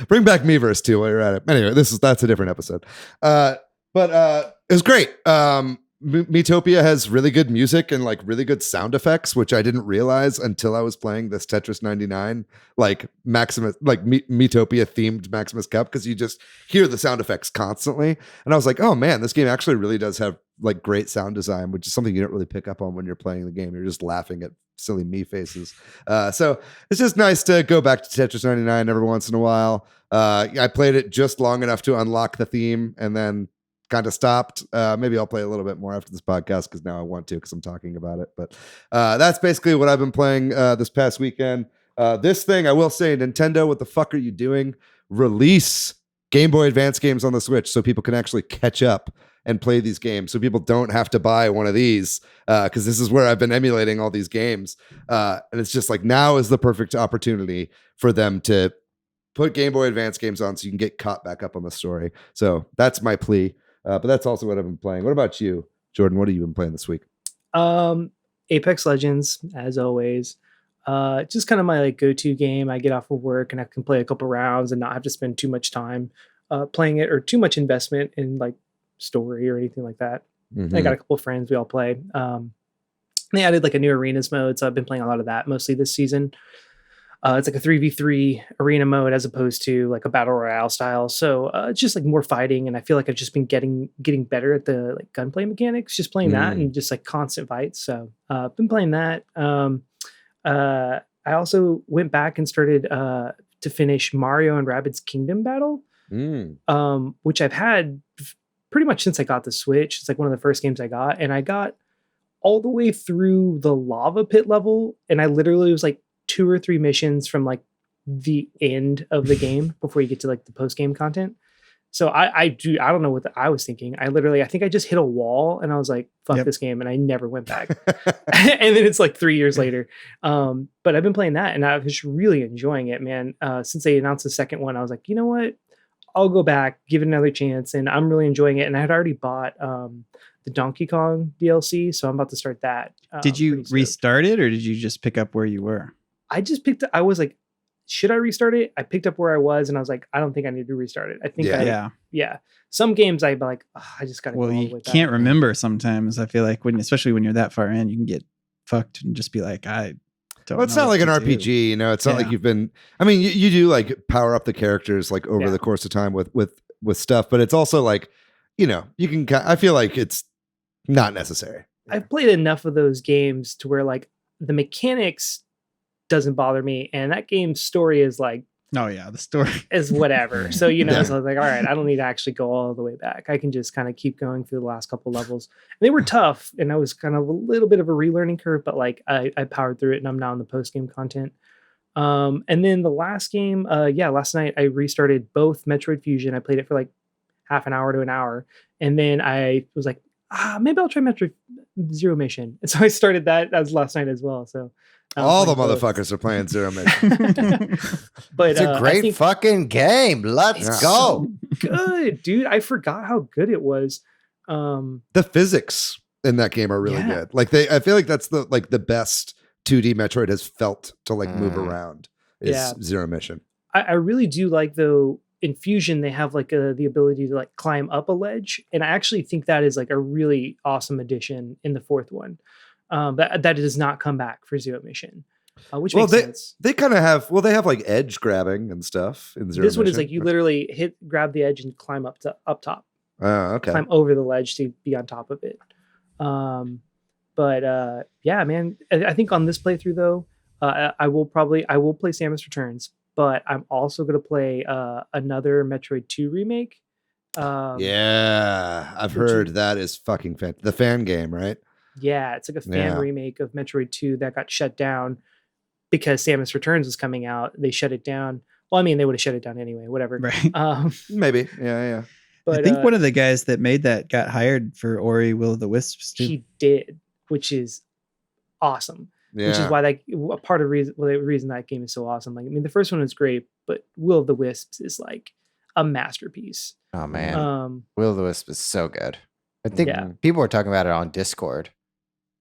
Bring back Miiverse too while you're at it. Anyway, that's a different episode. But it was great. Miitopia has really good music and really good sound effects, which I didn't realize until I was playing this Tetris 99 Maximus Miitopia themed Maximus Cup, because you just hear the sound effects constantly, and I was like, oh man, this game actually really does have great sound design, which is something you don't really pick up on when you're playing the game. You're just laughing at silly me faces. So it's just nice to go back to Tetris 99 every once in a while. I played it just long enough to unlock the theme and then kind of stopped. Maybe I'll play a little bit more after this podcast because now I want to, because I'm talking about it. But that's basically what I've been playing this past weekend. This thing, I will say, Nintendo, what the fuck are you doing? Release Game Boy Advance games on the Switch so people can actually catch up and play these games, so people don't have to buy one of these, because this is where I've been emulating all these games. And it's just now is the perfect opportunity for them to put Game Boy Advance games on so you can get caught back up on the story. So that's my plea. But that's also what I've been playing. What about you, Jordan? What have you been playing this week? Apex Legends, as always. Just kind of my go-to game. I get off of work and I can play a couple rounds and not have to spend too much time playing it, or too much investment in story or anything like that. Mm-hmm. I got a couple of friends. We all play. They added a new arenas mode, so I've been playing a lot of that mostly this season. It's a 3v3 arena mode as opposed to a battle royale style. So it's just more fighting, and I feel like I've just been getting better at the gunplay mechanics, just playing that and just constant fights. So I've been playing that. I also went back and started to finish Mario and Rabbids Kingdom Battle, which I've had pretty much since I got the Switch. It's one of the first games I got, and I got all the way through the lava pit level, and I literally was 2 or 3 missions from the end of the game before you get to the post game content. So I don't know what I was thinking. I think I just hit a wall and I was like, fuck this game. And I never went back. And then it's 3 years later. But I've been playing that and I was just really enjoying it, man. Since they announced the second one, I was like, you know what? I'll go back, give it another chance. And I'm really enjoying it. And I had already bought the Donkey Kong DLC, so I'm about to start that. Did you restart it, or did you just pick up where you were? I just picked up, I was like, should I restart it? I picked up where I was, and I was like, I don't think I need to restart it. I think yeah. Some games I'd be like, I just gotta go all the way back. You can't remember sometimes. I feel like especially when you're that far in, you can get fucked and just be like, I don't know. It's not like an RPG, you know. It's not like you've been. I mean, you do like power up the characters like over the course of time with stuff, but it's also like, you know, you can. I feel like it's not necessary. I've played enough of those games to where like the mechanics doesn't bother me, and that game's story is like, the story is whatever. So, you know, so I was like, all right, I don't need to actually go all the way back. I can just kind of keep going through the last couple levels. And they were tough, and I was kind of a little bit of a relearning curve, but like I powered through it, and I'm now in the post game content. And then the last game, last night I restarted both Metroid Fusion. I played it for like half an hour to an hour, and then I was like, maybe I'll try Metroid Zero Mission. And so I started that as last night as well. So all the motherfuckers are playing Zero Mission. But it's a great fucking game. Let's go. Good, dude. I forgot how good it was. The physics in that game are really good. Like I feel like that's the best 2D Metroid has felt to like move around is Zero Mission. I really do like, though, in Fusion they have like the ability to like climb up a ledge, and I actually think that is like a really awesome addition in the fourth one. That does not come back for Zero Mission, which makes sense. They kind of have they have like edge grabbing and stuff in Zero Mission. This one is like you literally grab the edge and climb up top. Oh, okay. Climb over the ledge to be on top of it. Yeah, man. I think on this playthrough though, I will play Samus Returns, but I'm also gonna play another Metroid 2 remake. I've heard that is fucking the fan game, right? Yeah, it's like a fan remake of Metroid 2 that got shut down because Samus Returns was coming out. They shut it down. Well, I mean, they would have shut it down anyway, whatever. Right. Maybe. Yeah. But I think one of the guys that made that got hired for Ori Will of the Wisps too. He did, which is awesome. Yeah. Which is why the reason that game is so awesome. Like, I mean, the first one was great, but Will of the Wisps is like a masterpiece. Oh man, Will of the Wisp is so good. I think people were talking about it on Discord.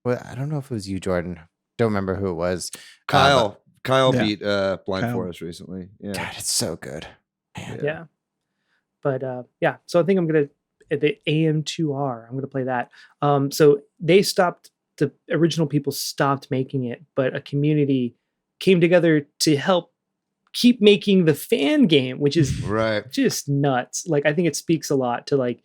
Well, I don't know if it was you, Jordan. Don't remember who it was. Kyle beat Blind Forest recently. Yeah, God, it's so good. Man. Yeah. But so I think I'm gonna the AM2R. I'm gonna play that. So the original people stopped making it, but a community came together to help keep making the fan game, which is just nuts. Like, I think it speaks a lot to like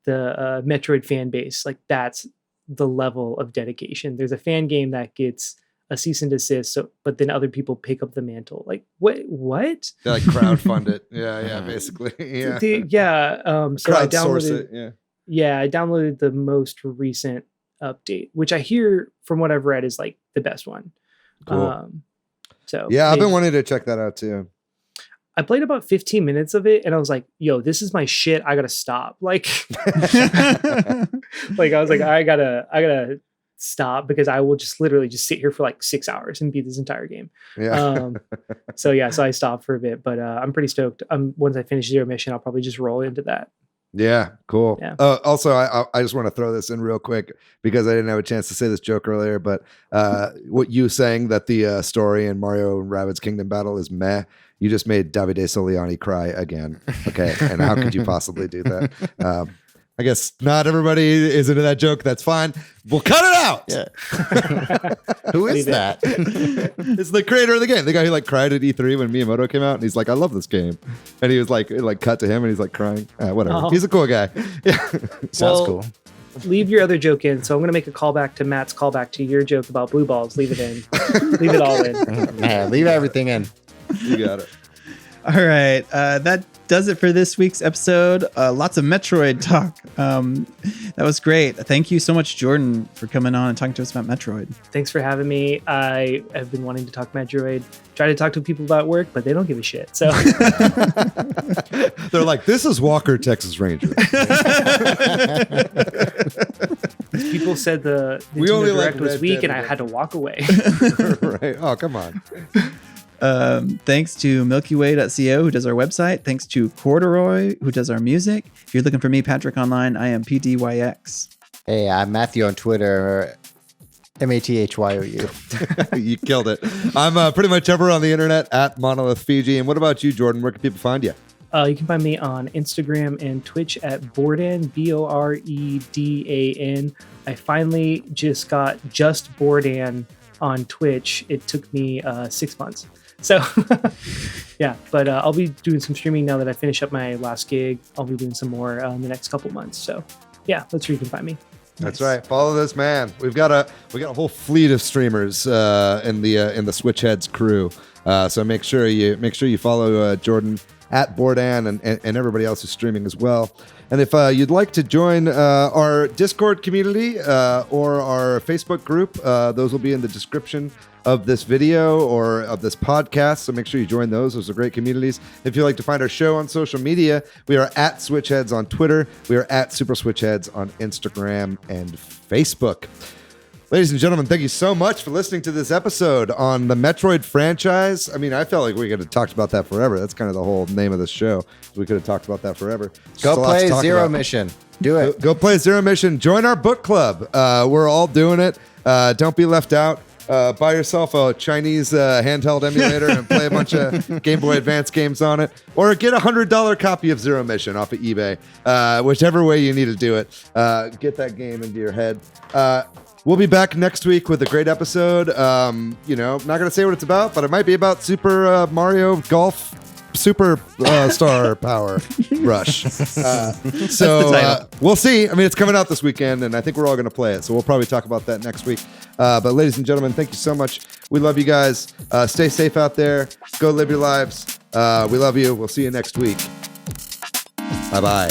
the Metroid fan base. Like, that's the level of dedication. There's a fan game that gets a cease and desist, but then other people pick up the mantle. Like, what? They like crowdfund it. Yeah, basically. Yeah. So I downloaded it. Yeah, I downloaded the most recent update, which I hear from what I've read is like the best one. Cool. I've been wanting to check that out too. I played about 15 minutes of it and I was like, yo, this is my shit. I gotta stop. Like, like I was like, I gotta stop because I will just literally just sit here for like 6 hours and beat this entire game. Yeah. So I stopped for a bit, but I'm pretty stoked. Once I finish Zero Mission, I'll probably just roll into that. Yeah, cool. Yeah. Also, I just want to throw this in real quick because I didn't have a chance to say this joke earlier, but what you saying that the story in Mario and Rabbids Kingdom Battle is meh, you just made Davide Soliani cry again. Okay, and how could you possibly do that? I guess not everybody is into that joke. That's fine. We'll cut it out. Yeah. Who is that? It's the creator of the game. The guy who like cried at E3 when Miyamoto came out, and he's like, "I love this game," and he was like, cut to him, and he's like crying. Whatever. Oh. He's a cool guy. Yeah. Sounds cool. Leave your other joke in. So I'm going to make a callback to Matt's callback to your joke about blue balls. Leave it in. Leave it all in. Man, leave everything in. You got it. All right. That does it for this week's episode. Lots of Metroid talk. That was great. Thank you so much, Jordan, for coming on and talking to us about Metroid. Thanks for having me. I have been wanting to talk Metroid. Try to talk to people about work, but they don't give a shit. So they're like, "This is Walker, Texas Ranger." People said the Nintendo Direct was weak, and I had to walk away. Right? Oh, come on. Thanks to MilkyWay.co, who does our website. Thanks to Corduroy, who does our music. If you're looking for me, Patrick, online, I am PDYX. Hey, I'm Matthew on Twitter. MATHYOU. You killed it. I'm pretty much ever on the internet at Monolith Fiji. And what about you, Jordan? Where can people find you? You can find me on Instagram and Twitch at Bordan, Boredan. I finally just got just Bordan on Twitch. It took me 6 months. So, yeah, but I'll be doing some streaming now that I finish up my last gig. I'll be doing some more in the next couple months. So, yeah, that's where you can find me. That's right. Follow this man. We've got a whole fleet of streamers in the Switch Headz crew. So make sure you follow Jordan at Bordan and everybody else who's streaming as well. And if you'd like to join our Discord community or our Facebook group, those will be in the description of this video or of this podcast. So make sure you join those. Those are great communities. If you'd like to find our show on social media, we are at Switch Headz on Twitter. We are at Super Switch Headz on Instagram and Facebook. Ladies and gentlemen, thank you so much for listening to this episode on the Metroid franchise. I mean, I felt like we could have talked about that forever. That's kind of the whole name of the show. We could have talked about that forever. Go play Zero Mission. Do it. Go play Zero Mission. Join our book club. We're all doing it. Don't be left out. Buy yourself a Chinese handheld emulator and play a bunch of Game Boy Advance games on it. Or get a $100 copy of Zero Mission off of eBay. Whichever way you need to do it. Get that game into your head. We'll be back next week with a great episode. Not going to say what it's about, but it might be about Super Mario Golf Super Star Power Rush. So we'll see. I mean, it's coming out this weekend, and I think we're all going to play it. So we'll probably talk about that next week. But ladies and gentlemen, thank you so much. We love you guys. Stay safe out there. Go live your lives. We love you. We'll see you next week. Bye-bye.